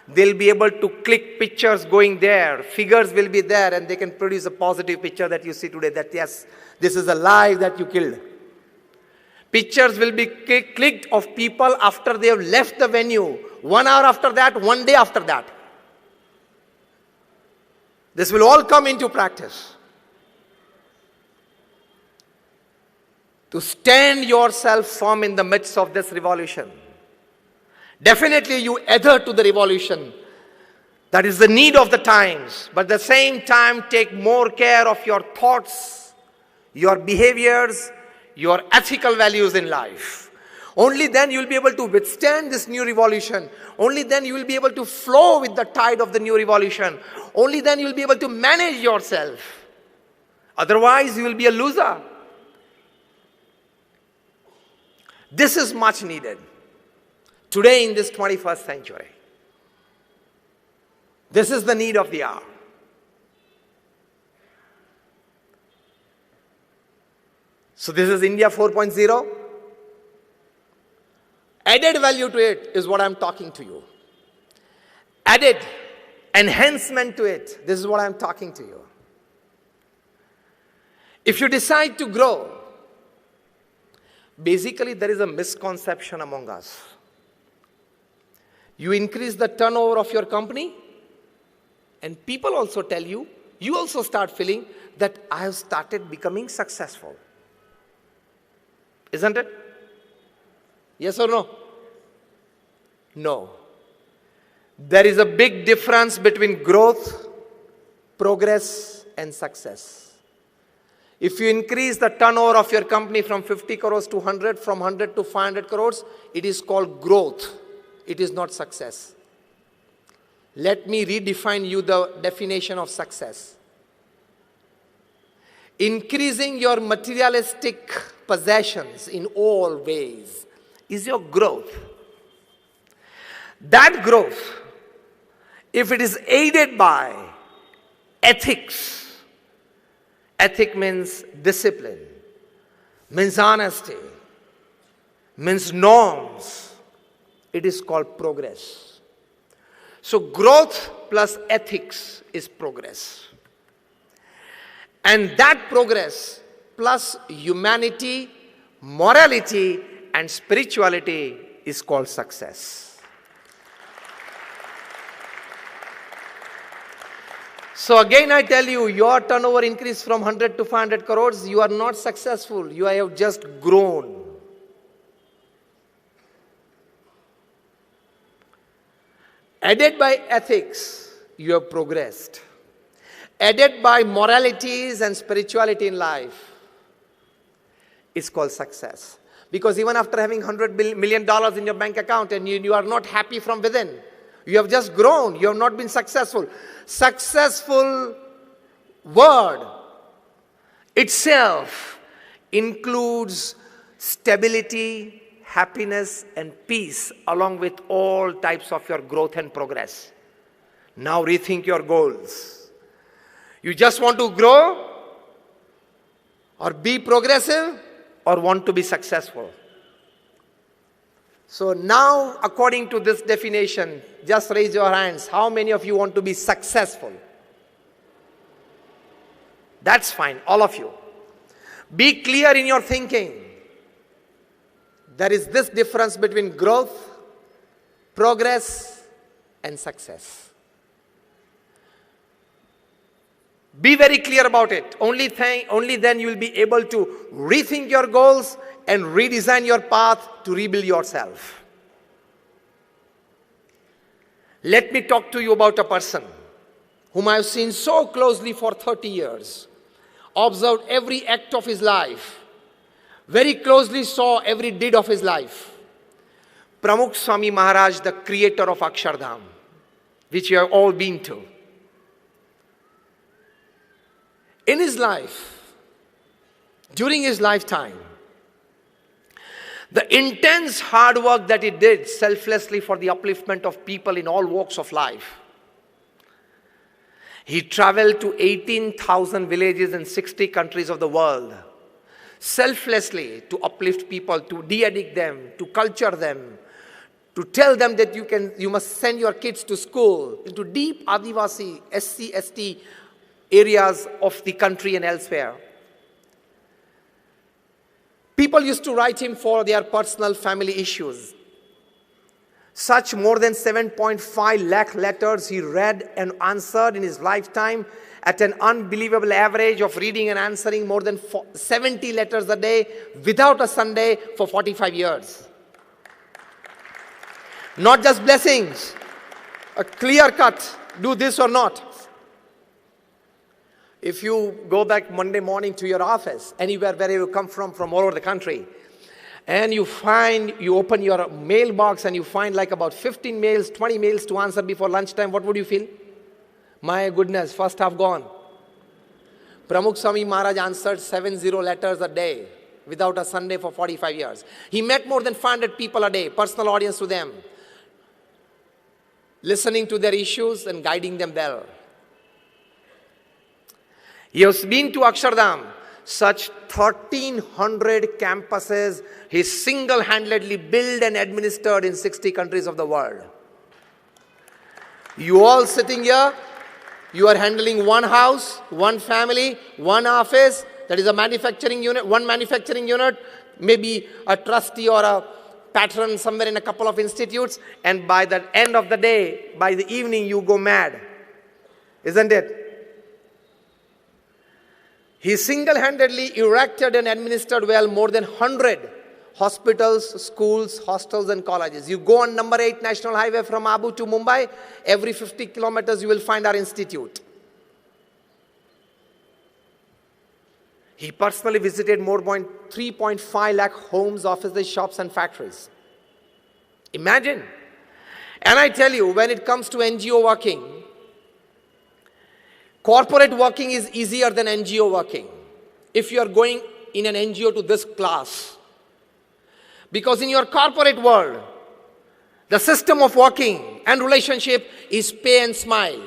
they'll be able to click pictures going there. Figures will be there and they can produce a positive picture that you see today that yes, this is a life that you killed. Pictures will be clicked of people after they have left the venue. 1 hour after that, 1 day after that. This will all come into practice. To stand yourself firm in the midst of this revolution. Definitely you adhere to the revolution. That is the need of the times. But at the same time, take more care of your thoughts, your behaviors, your ethical values in life. Only then you will be able to withstand this new revolution. Only then you will be able to flow with the tide of the new revolution. Only then you will be able to manage yourself. Otherwise, you will be a loser. This is much needed today in this 21st century. This is the need of the hour. So this is India 4.0. Added value to it is what I'm talking to you. Added enhancement to it, this is what I'm talking to you. If you decide to grow, basically there is a misconception among us. You increase the turnover of your company, and people also tell you, you also start feeling that I have started becoming successful. Isn't it? Yes or no? No. There is a big difference between growth, progress, and success. If you increase the turnover of your company from 50 crores to 100, from 100 to 500 crores, it is called growth. It is not success. Let me redefine you the definition of success. Increasing your materialistic possessions in all ways is your growth. That growth, if it is aided by ethics, ethic means discipline, means honesty, means norms, it is called progress. So growth plus ethics is progress. And that progress plus humanity, morality, and spirituality is called success. So again I tell you, your turnover increased from 100 to 500 crores. You are not successful. You have just grown. Aided by ethics, you have progressed. Aided by moralities and spirituality in life, it's called success. Because even after having $100 million in your bank account and you are not happy from within, you have just grown, you have not been successful. Successful word itself includes stability, happiness and peace along with all types of your growth and progress. Now rethink your goals. You just want to grow or be progressive or want to be successful? So now, according to this definition, just raise your hands. How many of you want to be successful? That's fine, all of you. Be clear in your thinking. There is this difference between growth, progress, and success. Be very clear about it. Only then you will be able to rethink your goals and redesign your path to rebuild yourself. Let me talk to you about a person whom I have seen so closely for 30 years, observed every act of his life, very closely saw every deed of his life. Pramukh Swami Maharaj, the creator of Akshardham, which you have all been to. In his life, during his lifetime, the intense hard work that he did selflessly for the upliftment of people in all walks of life. He traveled to 18,000 villages in 60 countries of the world, selflessly to uplift people, to de-addict them, to culture them, to tell them that you must send your kids to school, into deep Adivasi, SC, ST areas of the country and elsewhere. People used to write him for their personal family issues. Such more than 7.5 lakh letters he read and answered in his lifetime at an unbelievable average of reading and answering more than 70 letters a day without a Sunday for 45 years. Not just blessings, a clear cut, do this or not. If you go back Monday morning to your office, anywhere where you come from all over the country, and you open your mailbox and you find like about 15 mails, 20 mails to answer before lunchtime, what would you feel? My goodness, first half gone. Pramukh Swami Maharaj answered 70 letters a day without a Sunday for 45 years. He met more than 500 people a day, personal audience to them, listening to their issues and guiding them well. He has been to Akshardham, such 1,300 campuses he single-handedly built and administered in 60 countries of the world. You all sitting here, you are handling one house, one family, one office, that is a manufacturing unit, one manufacturing unit, maybe a trustee or a patron somewhere in a couple of institutes, and by the end of the day, by the evening, you go mad. Isn't it? He single-handedly erected and administered well more than 100 hospitals, schools, hostels and colleges. You go on number 8 National Highway from Abu to Mumbai, every 50 kilometers you will find our institute. He personally visited more than 3.5 lakh homes, offices, shops and factories. Imagine. And I tell you, when it comes to NGO working, corporate working is easier than NGO working. If you are going in an NGO to this class. Because in your corporate world, the system of working and relationship is pay and smile.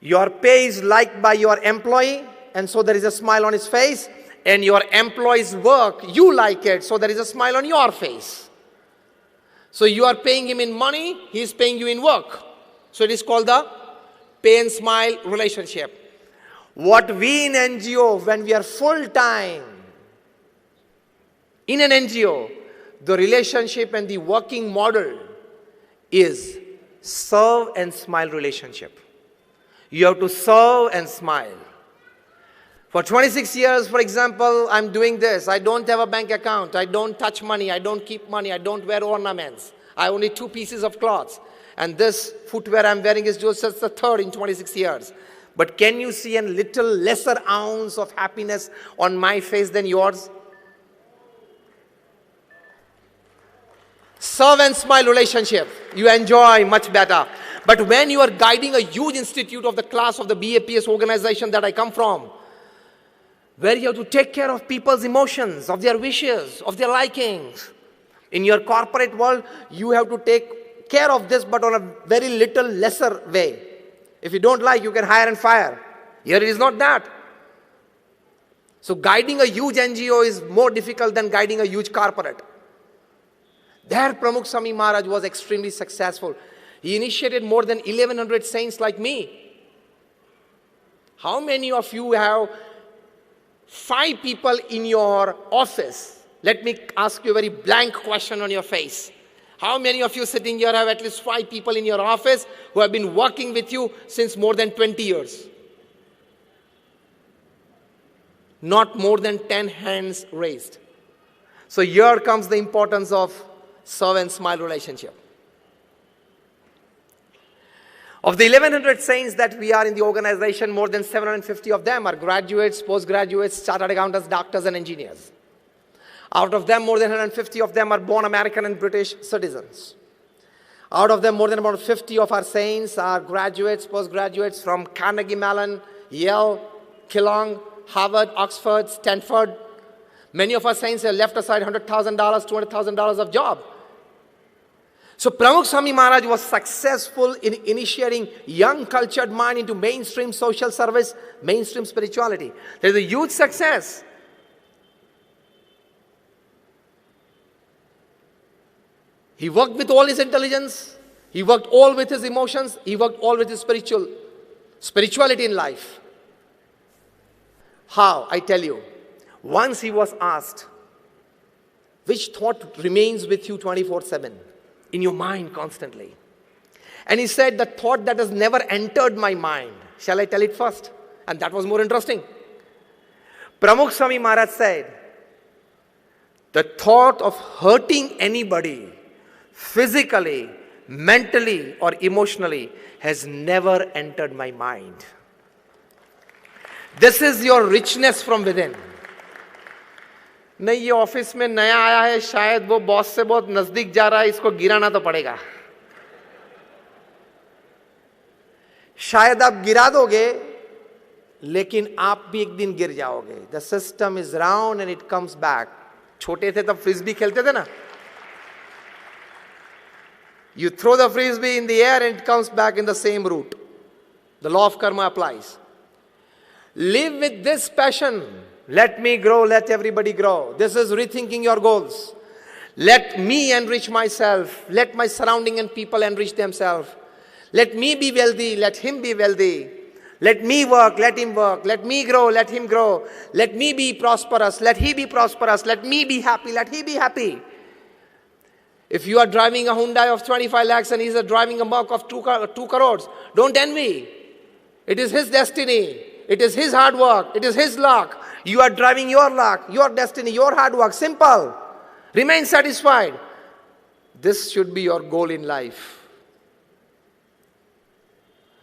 Your pay is liked by your employee, and so there is a smile on his face. And your employee's work, you like it, so there is a smile on your face. So you are paying him in money, he is paying you in work. So it is called the pay and smile relationship. What we in NGO, when we are full-time, In an NGO, the relationship and the working model is serve and smile relationship. You have to serve and smile. For 26 years, for example, I'm doing this. I don't have a bank account. I don't touch money. I don't keep money. I don't wear ornaments. I have only 2 pieces of cloths. And this footwear I'm wearing is just the third in 26 years. But can you see a little lesser ounce of happiness on my face than yours? Serve and smile relationship. You enjoy much better. But when you are guiding a huge institute of the class of the BAPS organization that I come from, where you have to take care of people's emotions, of their wishes, of their likings. In your corporate world, you have to take care of this, but on a very little lesser way. If you don't like, you can hire and fire. Here it is not that. So guiding a huge NGO is more difficult than guiding a huge corporate. There Pramukh Swami Maharaj was extremely successful. He initiated more than 1100 saints like me. How many of you have 5 people in your office? Let me ask you a very blank question on your face. How many of you sitting here have at least 5 people in your office who have been working with you since more than 20 years? Not more than 10 hands raised. So here comes the importance of serve and smile relationship. Of the 1100 saints that we are in the organization, more than 750 of them are graduates, postgraduates, chartered accountants, doctors and engineers. Out of them, more than 150 of them are born American and British citizens. Out of them, more than about 50 of our saints are graduates, postgraduates from Carnegie Mellon, Yale, Keelung, Harvard, Oxford, Stanford. Many of our saints have left aside $100,000, $200,000 of job. So Pramukh Swami Maharaj was successful in initiating young cultured mind into mainstream social service, mainstream spirituality. There is a huge success. He worked with all his intelligence. He worked all with his emotions. He worked all with his spirituality in life. How? I tell you. Once he was asked, which thought remains with you 24/7? In your mind constantly. And he said, the thought that has never entered my mind. Shall I tell it first? And that was more interesting. Pramukh Swami Maharaj said, the thought of hurting anybody physically, mentally or emotionally has never entered my mind. This is your richness from within. नहीं, ये office में नया आया है, शायद वो boss से बहुत नजदीक जा रहा है, इसको गिराना तो पड़ेगा. शायद आप गिरा दोगे, लेकिन आप भी एक दिन गिर जाओगे. The system is round and it comes back. छोटे थे तब फ्रिस्बी खेलते थे ना. You throw the frisbee in the air and it comes back in the same route. The law of karma applies. Live with this passion. Let me grow, let everybody grow. This is rethinking your goals. Let me enrich myself. Let my surrounding and people enrich themselves. Let me be wealthy, let him be wealthy. Let me work, let him work. Let me grow, let him grow. Let me be prosperous, let he be prosperous. Let me be happy, let he be happy. If you are driving a Hyundai of 25 lakhs and he is driving a Merc of 2 crores, don't envy. It is his destiny. It is his hard work. It is his luck. You are driving your luck, your destiny, your hard work. Simple. Remain satisfied. This should be your goal in life.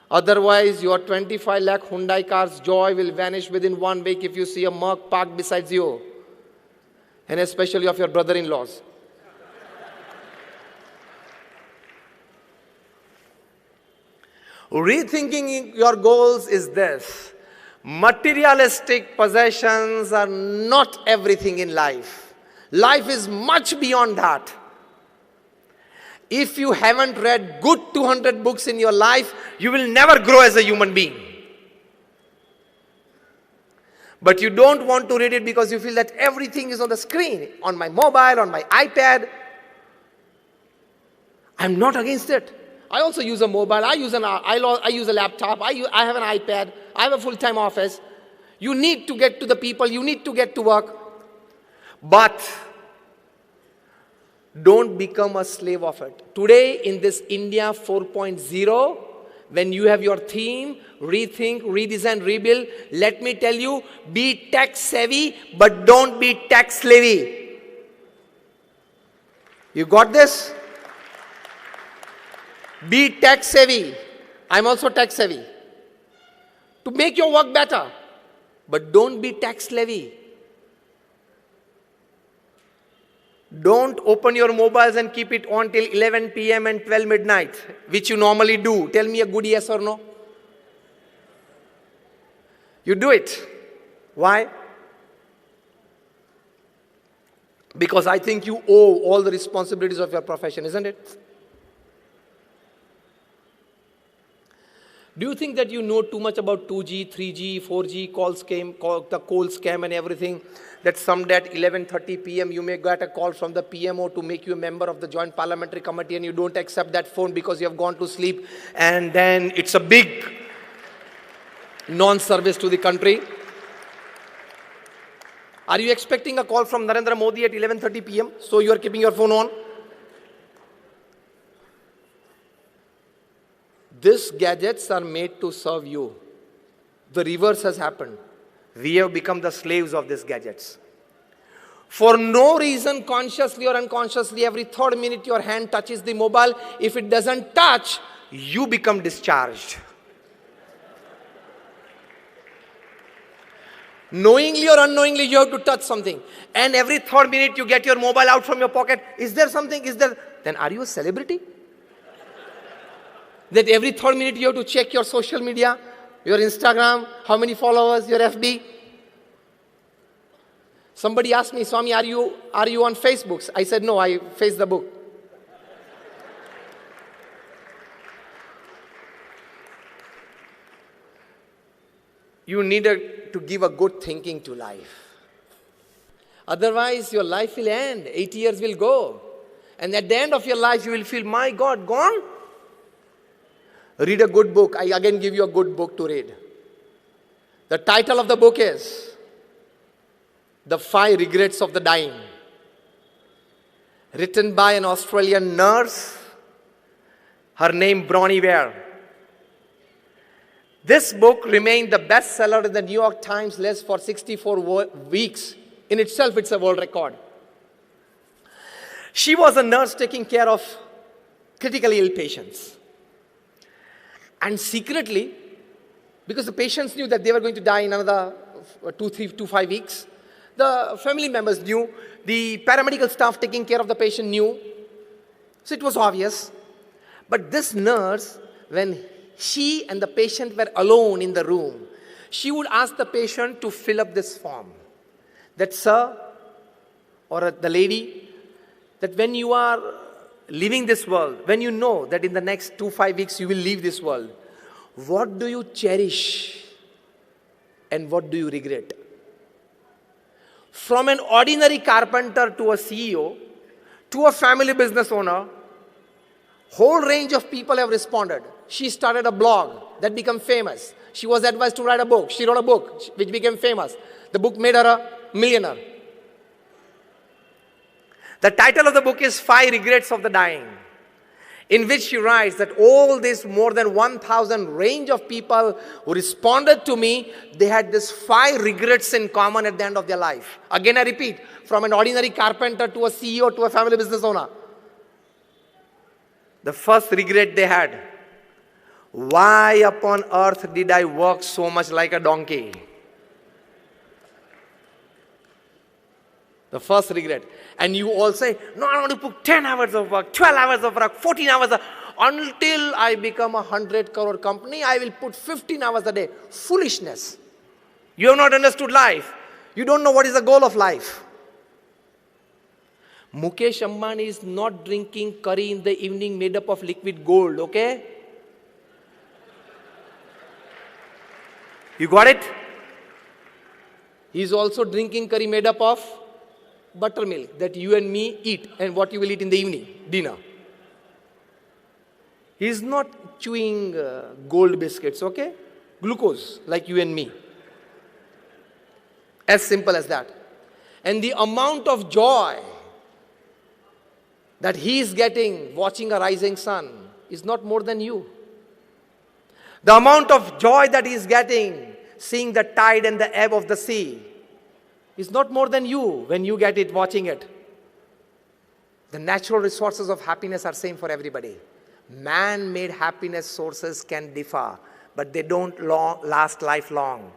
Otherwise, your 25 lakh Hyundai car's joy will vanish within 1 week if you see a Merc parked beside you. And especially of your brother-in-laws. Rethinking your goals is this. Materialistic possessions are not everything in life. Life is much beyond that. If you haven't read good 200 books in your life, you will never grow as a human being. But you don't want to read it because you feel that everything is on the screen, on my mobile, on my iPad. I'm not against it. I also use a mobile, I use a laptop, I have an iPad, I have a full-time office. You need to get to the people, you need to get to work. But Don't become a slave of it. Today, in this India 4.0, when you have your theme, rethink, redesign, rebuild, let me tell you, be tech savvy, but don't be tech slavey. You got this? Be tech savvy. I'm also tech savvy. To make your work better. But don't be tech slavey. Don't open your mobiles and keep it on till 11 p.m. and 12 midnight, which you normally do. Tell me a good yes or no. You do it. Why? Because I think you owe all the responsibilities of your profession, isn't it? Do you think that you know too much about 2G, 3G, 4G, the call scam and everything? That someday at 11:30 p.m. you may get a call from the PMO to make you a member of the Joint Parliamentary Committee and you don't accept that phone because you have gone to sleep, and then it's a big non-service to the country. Are you expecting a call from Narendra Modi at 11:30 p.m. so you are keeping your phone on? These gadgets are made to serve you. The reverse has happened. We have become the slaves of these gadgets. For no reason, consciously or unconsciously, every third minute your hand touches the mobile. If it doesn't touch, you become discharged. Knowingly or unknowingly, you have to touch something. And every third minute you get your mobile out from your pocket. Is there something? Then are you a celebrity? That every third minute you have to check your social media, your Instagram, how many followers, your FB. Somebody asked me, Swami, are you on Facebook? I said, no, I face the book. You need to give a good thinking to life. Otherwise, your life will end. 8 years will go. And at the end of your life, you will feel, my God, gone? Read a good book. I again give you a good book to read. The title of the book is The 5 Regrets of the Dying. Written by an Australian nurse. Her name Bronnie Ware. This book remained the bestseller in the New York Times list for 64 weeks. In itself, it's a world record. She was a nurse taking care of critically ill patients. And secretly, because the patients knew that they were going to die in another 2 to 5 weeks, the family members knew, the paramedical staff taking care of the patient knew. So it was obvious. But this nurse, when she and the patient were alone in the room, she would ask the patient to fill up this form. That, sir, or the lady, that when you are leaving this world, when you know that in the next 2-5 weeks you will leave this world, what do you cherish and what do you regret? From an ordinary carpenter to a CEO, to a family business owner, whole range of people have responded. She started a blog that became famous. She was advised to write a book. She wrote a book which became famous. The book made her a millionaire. The title of the book is 5 Regrets of the Dying, in which she writes that all this more than 1,000 range of people who responded to me, they had these 5 regrets in common at the end of their life. Again, I repeat, from an ordinary carpenter to a CEO to a family business owner. The first regret they had, why upon earth did I work so much like a donkey? The first regret. And you all say, no, I want to put 10 hours of work, 12 hours of work, 14 hours of, until I become a 100 crore company, I will put 15 hours a day. Foolishness. You have not understood life. You don't know what is the goal of life. Mukesh Ambani is not drinking curry in the evening made up of liquid gold, okay? You got it? He is also drinking curry made up of buttermilk that you and me eat, and what you will eat in the evening, dinner. He is not chewing gold biscuits, okay? Glucose, like you and me. As simple as that. And the amount of joy that he is getting watching a rising sun is not more than you. The amount of joy that he is getting seeing the tide and the ebb of the sea is not more than you when you get it watching it. The natural resources of happiness are same for everybody. Man-made happiness sources can differ, but they don't last lifelong.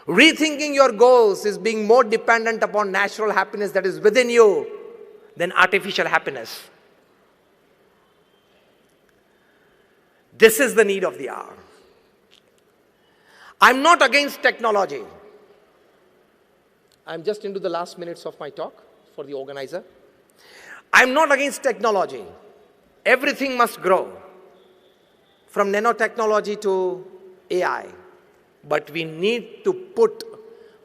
Rethinking your goals is being more dependent upon natural happiness that is within you than artificial happiness. This is the need of the hour. I'm not against technology. I'm just into the last minutes of my talk for the organizer. I'm not against technology. Everything must grow, from nanotechnology to AI. But we need to put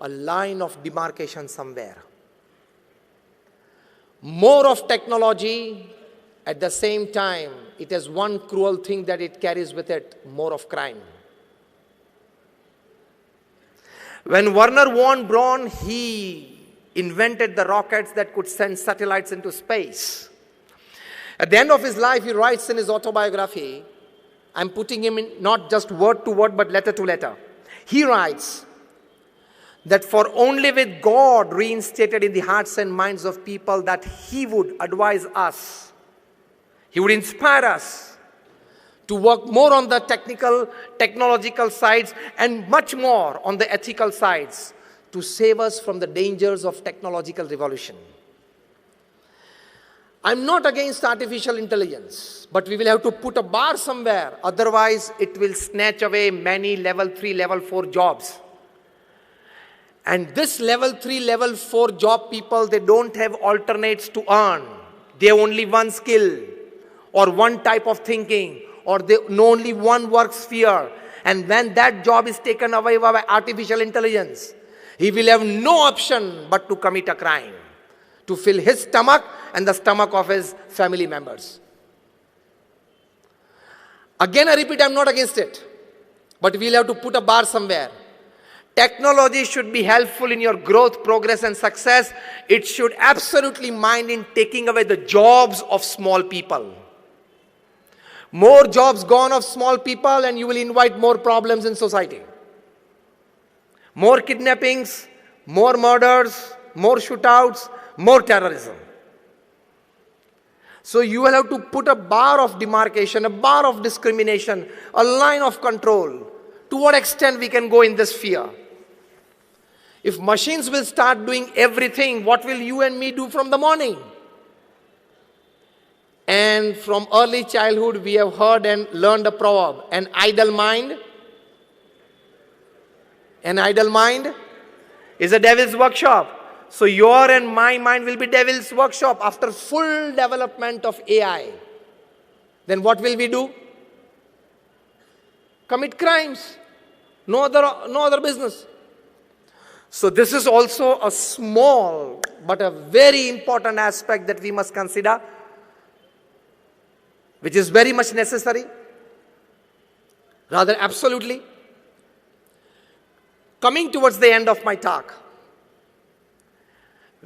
a line of demarcation somewhere. More of technology, at the same time, it has one cruel thing that it carries with it, more of crime. When Werner von Braun, he invented the rockets that could send satellites into space. At the end of his life, he writes in his autobiography, I'm putting him in not just word to word, but letter to letter. He writes that for only with God reinstated in the hearts and minds of people that he would advise us, he would inspire us to work more on the technological sides and much more on the ethical sides to save us from the dangers of technological revolution. I'm not against artificial intelligence, but we will have to put a bar somewhere. Otherwise, it will snatch away many level 3, level 4 jobs. And this level 3, level 4 job people, they don't have alternates to earn. They have only one skill or one type of thinking, or they know only one work sphere. And when that job is taken away by artificial intelligence, he will have no option but to commit a crime, to fill his stomach and the stomach of his family members. Again, I repeat, I'm not against it. But we'll have to put a bar somewhere. Technology should be helpful in your growth, progress, and success. It should absolutely mind in taking away the jobs of small people. More jobs gone of small people and you will invite more problems in society. More kidnappings, more murders, more shootouts, more terrorism. So you will have to put a bar of demarcation, a bar of discrimination, a line of control. To what extent we can go in this sphere? If machines will start doing everything, what will you and me do from the morning? And from early childhood, we have heard and learned a proverb, an idle mind is a devil's workshop. So your and my mind will be devil's workshop after full development of AI. Then what will we do? Commit crimes. No other business. So this is also a small but a very important aspect that we must consider, which is very much necessary, rather absolutely. Coming towards the end of my talk,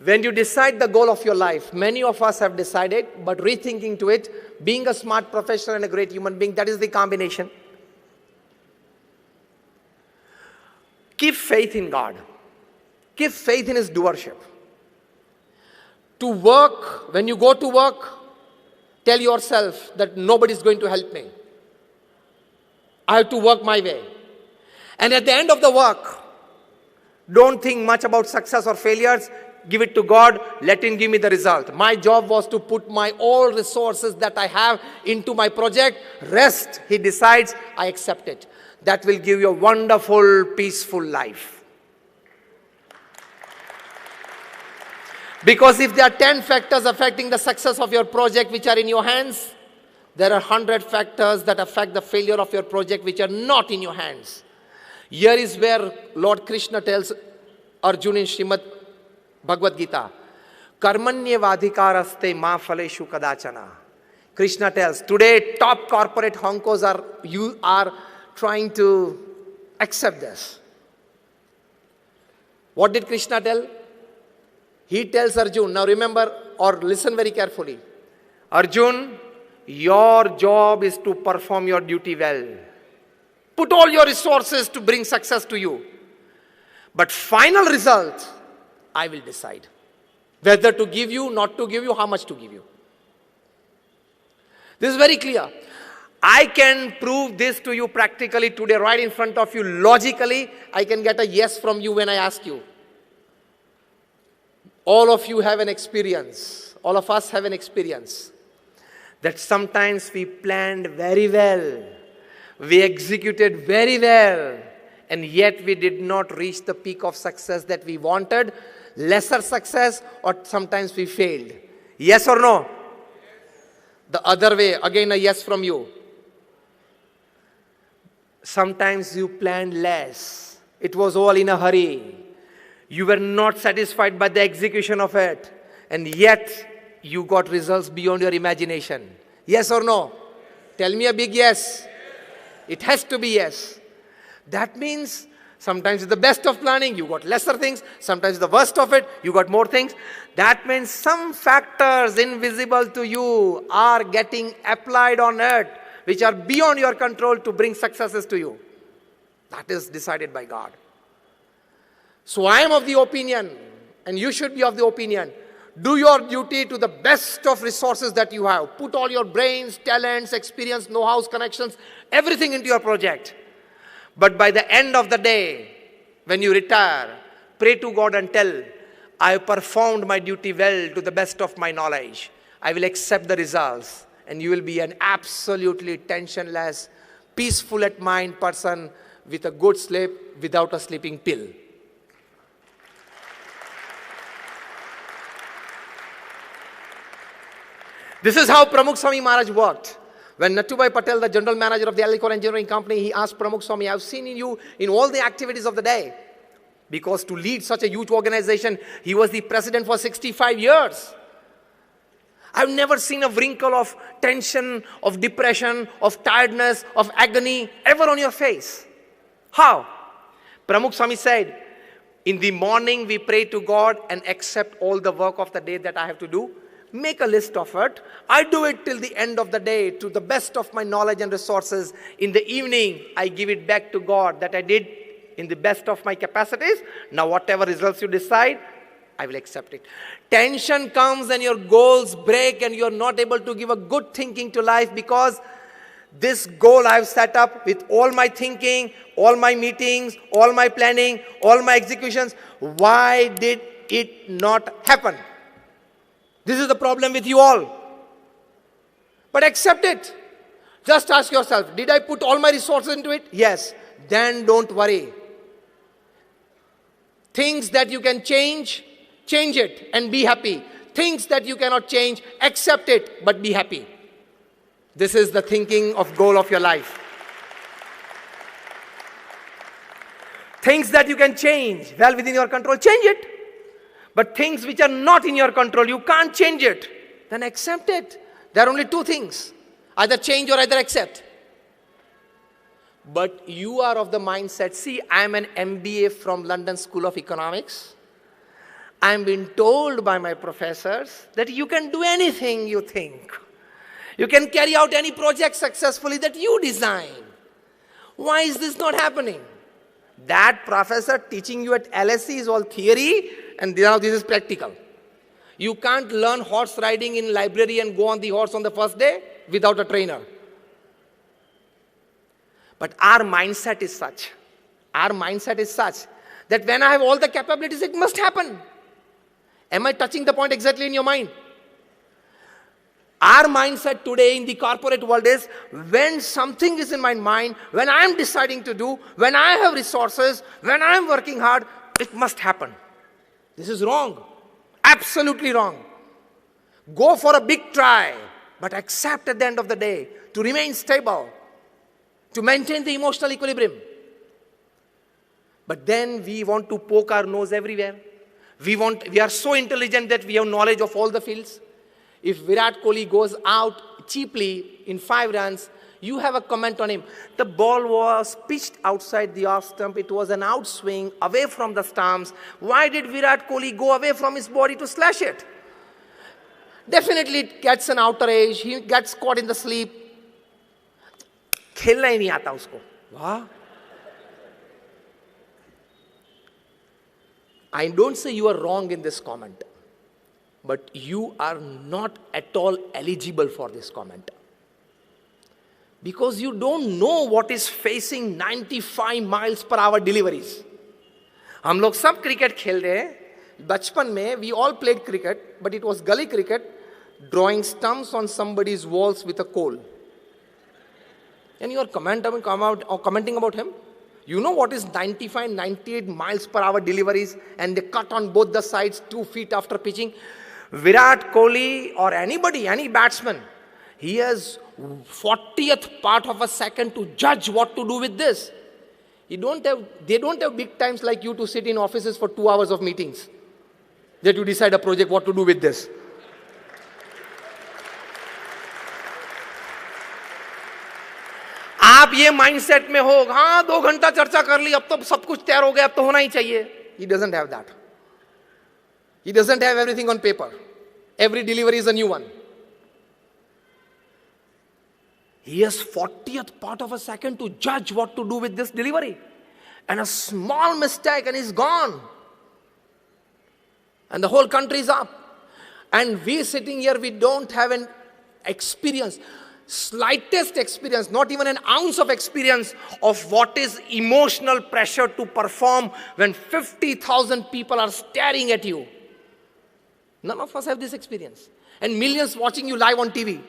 when you decide the goal of your life, many of us have decided, but rethinking to it, being a smart professional and a great human being, that is the combination. Keep faith in God. Keep faith in His doership. To work, when you go to work, tell yourself that nobody is going to help me. I have to work my way. And at the end of the work, don't think much about success or failures. Give it to God. Let Him give me the result. My job was to put my all resources that I have into my project. Rest, He decides, I accept it. That will give you a wonderful, peaceful life. Because if there are 10 factors affecting the success of your project which are in your hands, there are 100 factors that affect the failure of your project which are not in your hands. Here is where Lord Krishna tells Arjuna in Srimad Bhagavad Gita, Karmanyevadhikaraste ma phaleshu kadachana. Krishna tells, today top corporate honkos are trying to accept this. What did Krishna tell? He tells Arjuna, now remember or listen very carefully. Arjun, your job is to perform your duty well. Put all your resources to bring success to you. But final result, I will decide. Whether to give you, not to give you, how much to give you. This is very clear. I can prove this to you practically today, right in front of you. Logically, I can get a yes from you when I ask you. All of you have an experience. All of us have an experience that sometimes we planned very well. We executed very well. And yet we did not reach the peak of success that we wanted. Lesser success, or sometimes we failed. Yes or no? The other way, again a yes from you. Sometimes you planned less. It was all in a hurry. You were not satisfied by the execution of it. And yet, you got results beyond your imagination. Yes or no? Tell me a big yes. It has to be yes. That means sometimes it's the best of planning, you got lesser things. Sometimes the worst of it, you got more things. That means some factors invisible to you are getting applied on it, which are beyond your control to bring successes to you. That is decided by God. So I am of the opinion, and you should be of the opinion, do your duty to the best of resources that you have. Put all your brains, talents, experience, know-hows, connections, everything into your project. But by the end of the day, when you retire, pray to God and tell, I have performed my duty well to the best of my knowledge. I will accept the results. And you will be an absolutely tensionless, peaceful at mind person with a good sleep without a sleeping pill. This is how Pramukh Swami Maharaj worked. When Nattubai Patel, the general manager of the Alicor Engineering Company, he asked Pramukh Swami, I have seen you in all the activities of the day. Because to lead such a huge organization, he was the president for 65 years. I've never seen a wrinkle of tension, of depression, of tiredness, of agony ever on your face. How? Pramukh Swami said, in the morning we pray to God and accept all the work of the day that I have to do. Make a list of it. I do it till the end of the day to the best of my knowledge and resources. In the evening, I give it back to God that I did in the best of my capacities. Now whatever results you decide, I will accept it. Tension comes and your goals break and you're not able to give a good thinking to life because this goal I've set up with all my thinking, all my meetings, all my planning, all my executions. Why did it not happen? This is the problem with you all. But accept it. Just ask yourself, did I put all my resources into it? Yes. Then don't worry. Things that you can change, change it and be happy. Things that you cannot change, accept it but be happy. This is the thinking of goal of your life. Things that you can change, well within your control, change it. But things which are not in your control, you can't change it, then accept it. There are only two things, either change or either accept. But you are of the mindset, see, I am an MBA from London School of Economics. I am being told by my professors that you can do anything you think. You can carry out any project successfully that you design. Why is this not happening? That professor teaching you at LSE is all theory and now this is practical. You can't learn horse riding in library and go on the horse on the first day without a trainer. But our mindset is such that when I have all the capabilities, it must happen. Am I touching the point exactly in your mind? Our mindset today in the corporate world is when something is in my mind, when I am deciding to do, when I have resources, when I am working hard, it must happen. This is wrong. Absolutely wrong. Go for a big try, but accept at the end of the day to remain stable, to maintain the emotional equilibrium. But then we want to poke our nose everywhere. We are so intelligent that we have knowledge of all the fields. If Virat Kohli goes out cheaply in 5 runs, you have a comment on him. The ball was pitched outside the off stump. It was an outswing away from the stumps. Why did Virat Kohli go away from his body to slash it? Definitely it gets an outrage. He gets caught in the sleep. खेलना ही नहीं आता उसको. वाह. I don't say you are wrong in this comment, but you are not at all eligible for this comment. Because you don't know what is facing 95 miles per hour deliveries. हम लोग सब cricket खेल रहे हैं. बचपन में we all played cricket, but it was gully cricket, drawing stumps on somebody's walls with a coal. And you are commenting about him. You know what is 95, 98 miles per hour deliveries, and they cut on both the sides 2 feet after pitching. Virat Kohli or anybody, any batsman, he has 40th part of a second to judge what to do with this. They don't have big times like you to sit in offices for 2 hours of meetings that you decide a project what to do with this. आप ये mindset में हो, हाँ 2 घंटा चर्चा कर ली, अब तो सब कुछ तैयार हो गया, अब तो होना ही चाहिए. He doesn't have that. He doesn't have everything on paper. Every delivery is a new one. He has 40th part of a second to judge what to do with this delivery. And a small mistake and he's gone. And the whole country is up. And we sitting here, we don't have an experience, slightest experience, not even an ounce of experience of what is emotional pressure to perform when 50,000 people are staring at you. None of us have this experience. And millions watching you live on TV.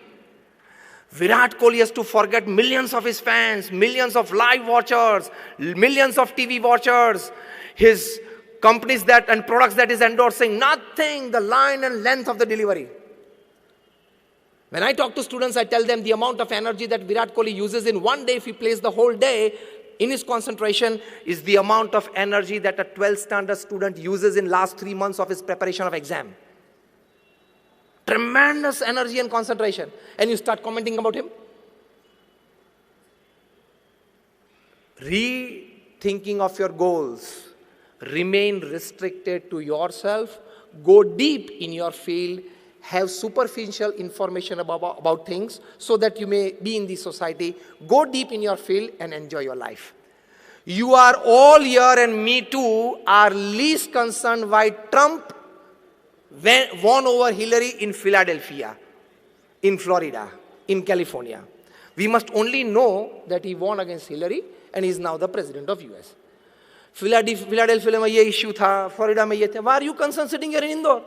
Virat Kohli has to forget millions of his fans, millions of live watchers, millions of TV watchers, his companies that and products that is endorsing, nothing, the line and length of the delivery. When I talk to students, I tell them the amount of energy that Virat Kohli uses in one day, if he plays the whole day in his concentration, is the amount of energy that a 12th standard student uses in last 3 months of his preparation of exam. Tremendous energy and concentration. And you start commenting about him. Rethinking of your goals. Remain restricted to yourself. Go deep in your field. Have superficial information about things so that you may be in the society. Go deep in your field and enjoy your life. You are all here, and me too, are least concerned why Trump won over Hillary in Philadelphia, in Florida, in California. We must only know that he won against Hillary and he is now the president of US. Philadelphia में ये issue था, Florida में ये था. Why are you concerned sitting here in Indore?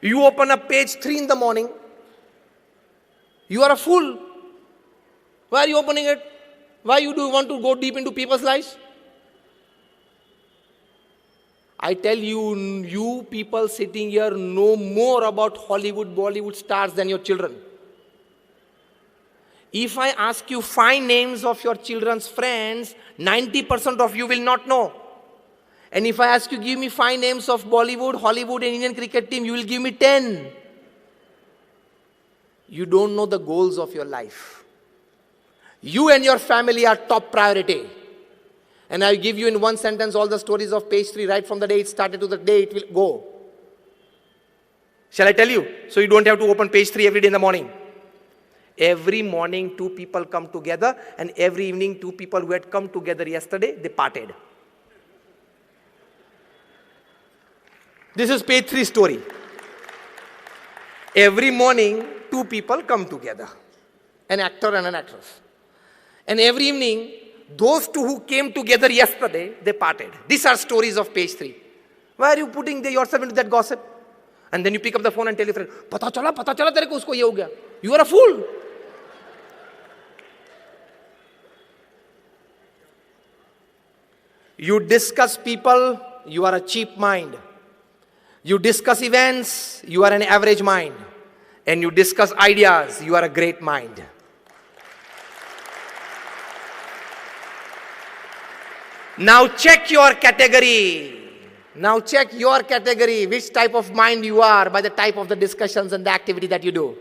You open up page 3 in the morning. You are a fool. Why are you opening it? Why do you want to go deep into people's lives? I tell you, you people sitting here know more about Hollywood, Bollywood stars than your children. If I ask you 5 names of your children's friends, 90% of you will not know. And if I ask you, give me 5 names of Bollywood, Hollywood and Indian cricket team, you will give me 10. You don't know the goals of your life. You and your family are top priority. And I'll give you in one sentence all the stories of page 3, right from the day it started to the day it will go. Shall I tell you? So you don't have to open page 3 every day in the morning. Every morning 2 people come together, and every evening 2 people who had come together yesterday, they parted. This is page 3 story. Every morning 2 people come together, an actor and an actress. And every evening, those 2 who came together yesterday, they parted. These are stories of page 3. Why are you putting yourself into that gossip? And then you pick up the phone and tell your friend, pata chala tere ko usko ye ho gaya. You are a fool. You discuss people, you are a cheap mind. You discuss events, you are an average mind. And you discuss ideas, you are a great mind. Now check your category. Now check your category, which type of mind you are by the type of the discussions and the activity that you do.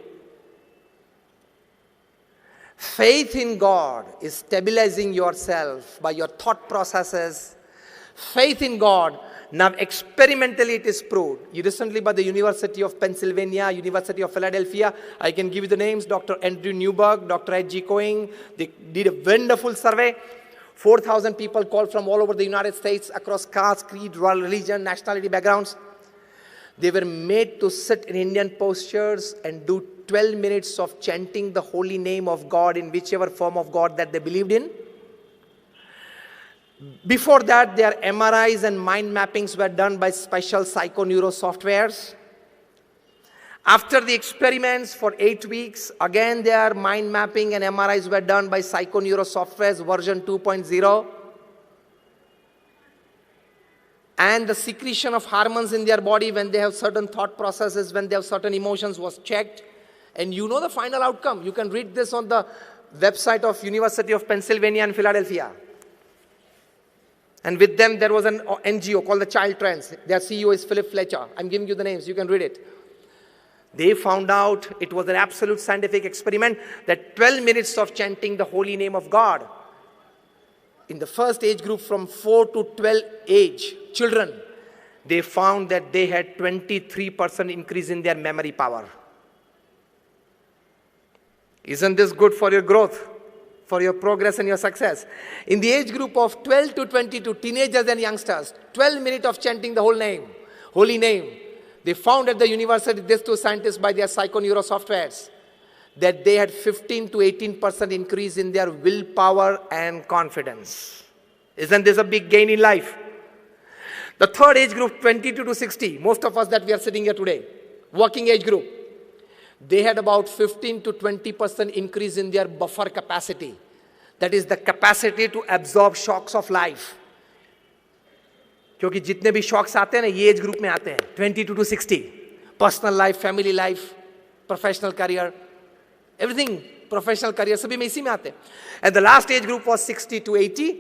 Faith in God is stabilizing yourself by your thought processes. Faith in God. Now experimentally it is proved. Recently by the University of Pennsylvania, University of Philadelphia, I can give you the names, Dr. Andrew Newberg, Dr. H.G. Coing, they did a wonderful survey. 4,000 people called from all over the United States, across caste, creed, religion, nationality, backgrounds. They were made to sit in Indian postures and do 12 minutes of chanting the holy name of God in whichever form of God that they believed in. Before that, their MRIs and mind mappings were done by special psychoneuro softwares. After the experiments for 8 weeks, again their mind mapping and MRIs were done by psychoneuro softwares version 2.0. And the secretion of hormones in their body when they have certain thought processes, when they have certain emotions was checked. And you know the final outcome. You can read this on the website of University of Pennsylvania and Philadelphia. And with them, there was an NGO called the Child Trends. Their CEO is Philip Fletcher. I'm giving you the names. You can read it. They found out it was an absolute scientific experiment that 12 minutes of chanting the holy name of God in the first age group from 4 to 12 age children, they found that they had 23% increase in their memory power. Isn't this good for your growth? For your progress and your success? In the age group of 12 to 22, teenagers and youngsters, 12 minutes of chanting the holy name, they found at the university, these two scientists by their psychoneuro softwares, that they had 15 to 18% increase in their willpower and confidence. Isn't this a big gain in life? The third age group, 22 to 60, most of us that we are sitting here today, working age group, they had about 15 to 20% increase in their buffer capacity. That is the capacity to absorb shocks of life. क्योंकि जितने भी shocks आते हैं ना ये age group में आते हैं 22 to 60. Personal life, family life, professional career, everything, professional career सभी में इसी में आते हैं. And the last age group was 60 to 80.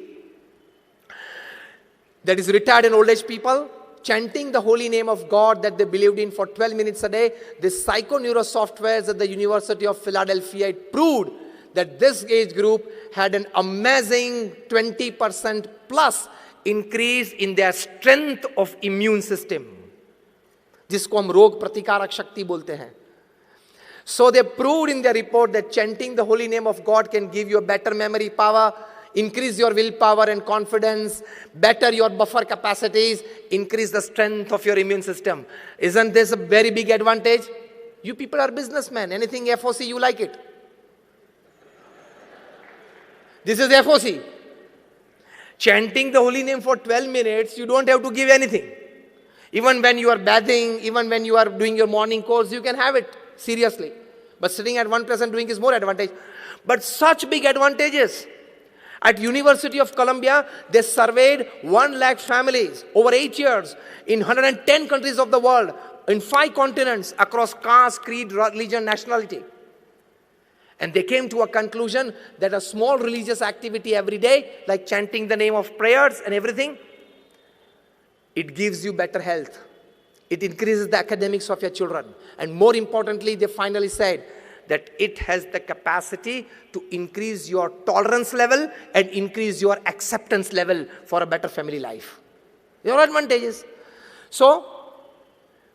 That is retired and old age people, chanting the holy name of God that they believed in for 12 minutes a day. The psychoneuro softwares at the University of Philadelphia, it proved that this age group had an amazing 20% plus increase in their strength of immune system, जिसको हम रोग प्रतिकारक शक्ति बोलते हैं. So they proved in their report that chanting the holy name of God can give you a better memory power, increase your willpower and confidence, better your buffer capacities, increase the strength of your immune system. Isn't this a very big advantage? You people are businessmen. Anything FOC, you like it. This is FOC. Chanting the holy name for 12 minutes, you don't have to give anything. Even when you are bathing, even when you are doing your morning course, you can have it seriously. But sitting at one place and doing is more advantage. But such big advantages. At University of Columbia, they surveyed 1 lakh families over 8 years in 110 countries of the world, in 5 continents, across caste, creed, religion, nationality. And they came to a conclusion that a small religious activity every day, like chanting the name of prayers and everything, it gives you better health. It increases the academics of your children. And more importantly, they finally said that it has the capacity to increase your tolerance level and increase your acceptance level for a better family life. There are advantages. So,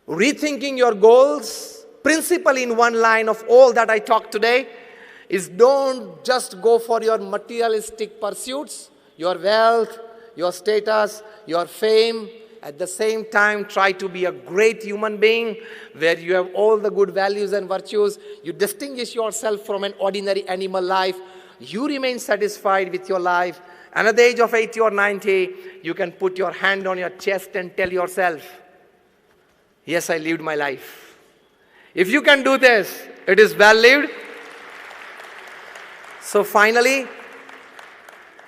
rethinking your goals, principle in one line of all that I talked today, is don't just go for your materialistic pursuits, your wealth, your status, your fame. At the same time, try to be a great human being where you have all the good values and virtues. You distinguish yourself from an ordinary animal life. You remain satisfied with your life. And at the age of 80 or 90, you can put your hand on your chest and tell yourself, yes, I lived my life. If you can do this, it is well lived. So finally,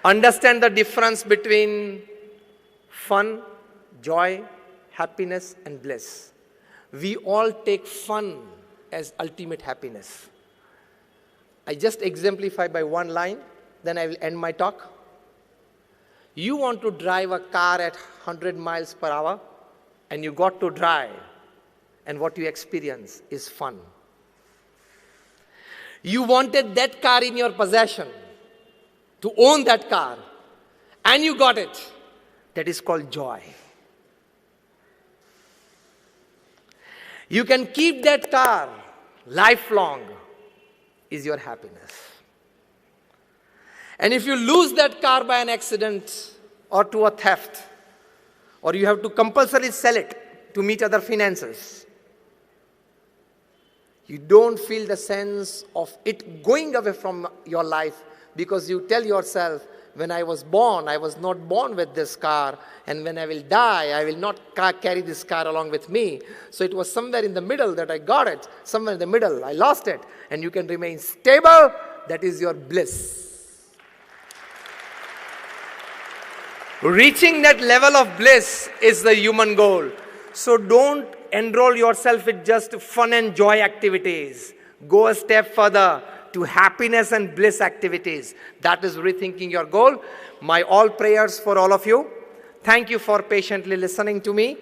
understand the difference between fun, joy, happiness, and bliss. We all take fun as ultimate happiness. I just exemplify by one line, then I will end my talk. You want to drive a car at 100 miles per hour, and you got to drive, and what you experience is fun. You wanted that car in your possession, to own that car, and you got it. That is called joy. You can keep that car lifelong, is your happiness. And if you lose that car by an accident or to a theft, or you have to compulsorily sell it to meet other finances, you don't feel the sense of it going away from your life, because you tell yourself, when I was born, I was not born with this car, and when I will die, I will not carry this car along with me. So it was somewhere in the middle that I got it, somewhere in the middle I lost it, and you can remain stable. That is your bliss. Reaching that level of bliss is the human goal. So don't enroll yourself with just fun and joy activities. Go a step further to happiness and bliss activities. That is rethinking your goal. My all prayers for all of you. Thank you for patiently listening to me.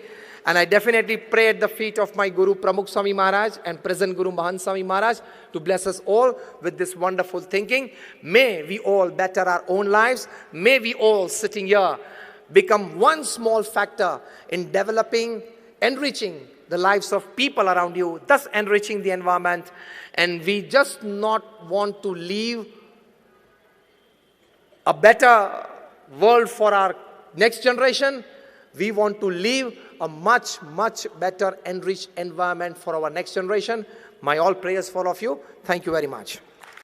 And I definitely pray at the feet of my Guru Pramukh Swami Maharaj and present Guru Mahant Swami Maharaj to bless us all with this wonderful thinking. May we all better our own lives. May we all sitting here become one small factor in developing, enriching the lives of people around you, thus enriching the environment. And we just not want to leave a better world for our next generation. We want to leave a much, much better enriched environment for our next generation. My all prayers for all of you. Thank you very much.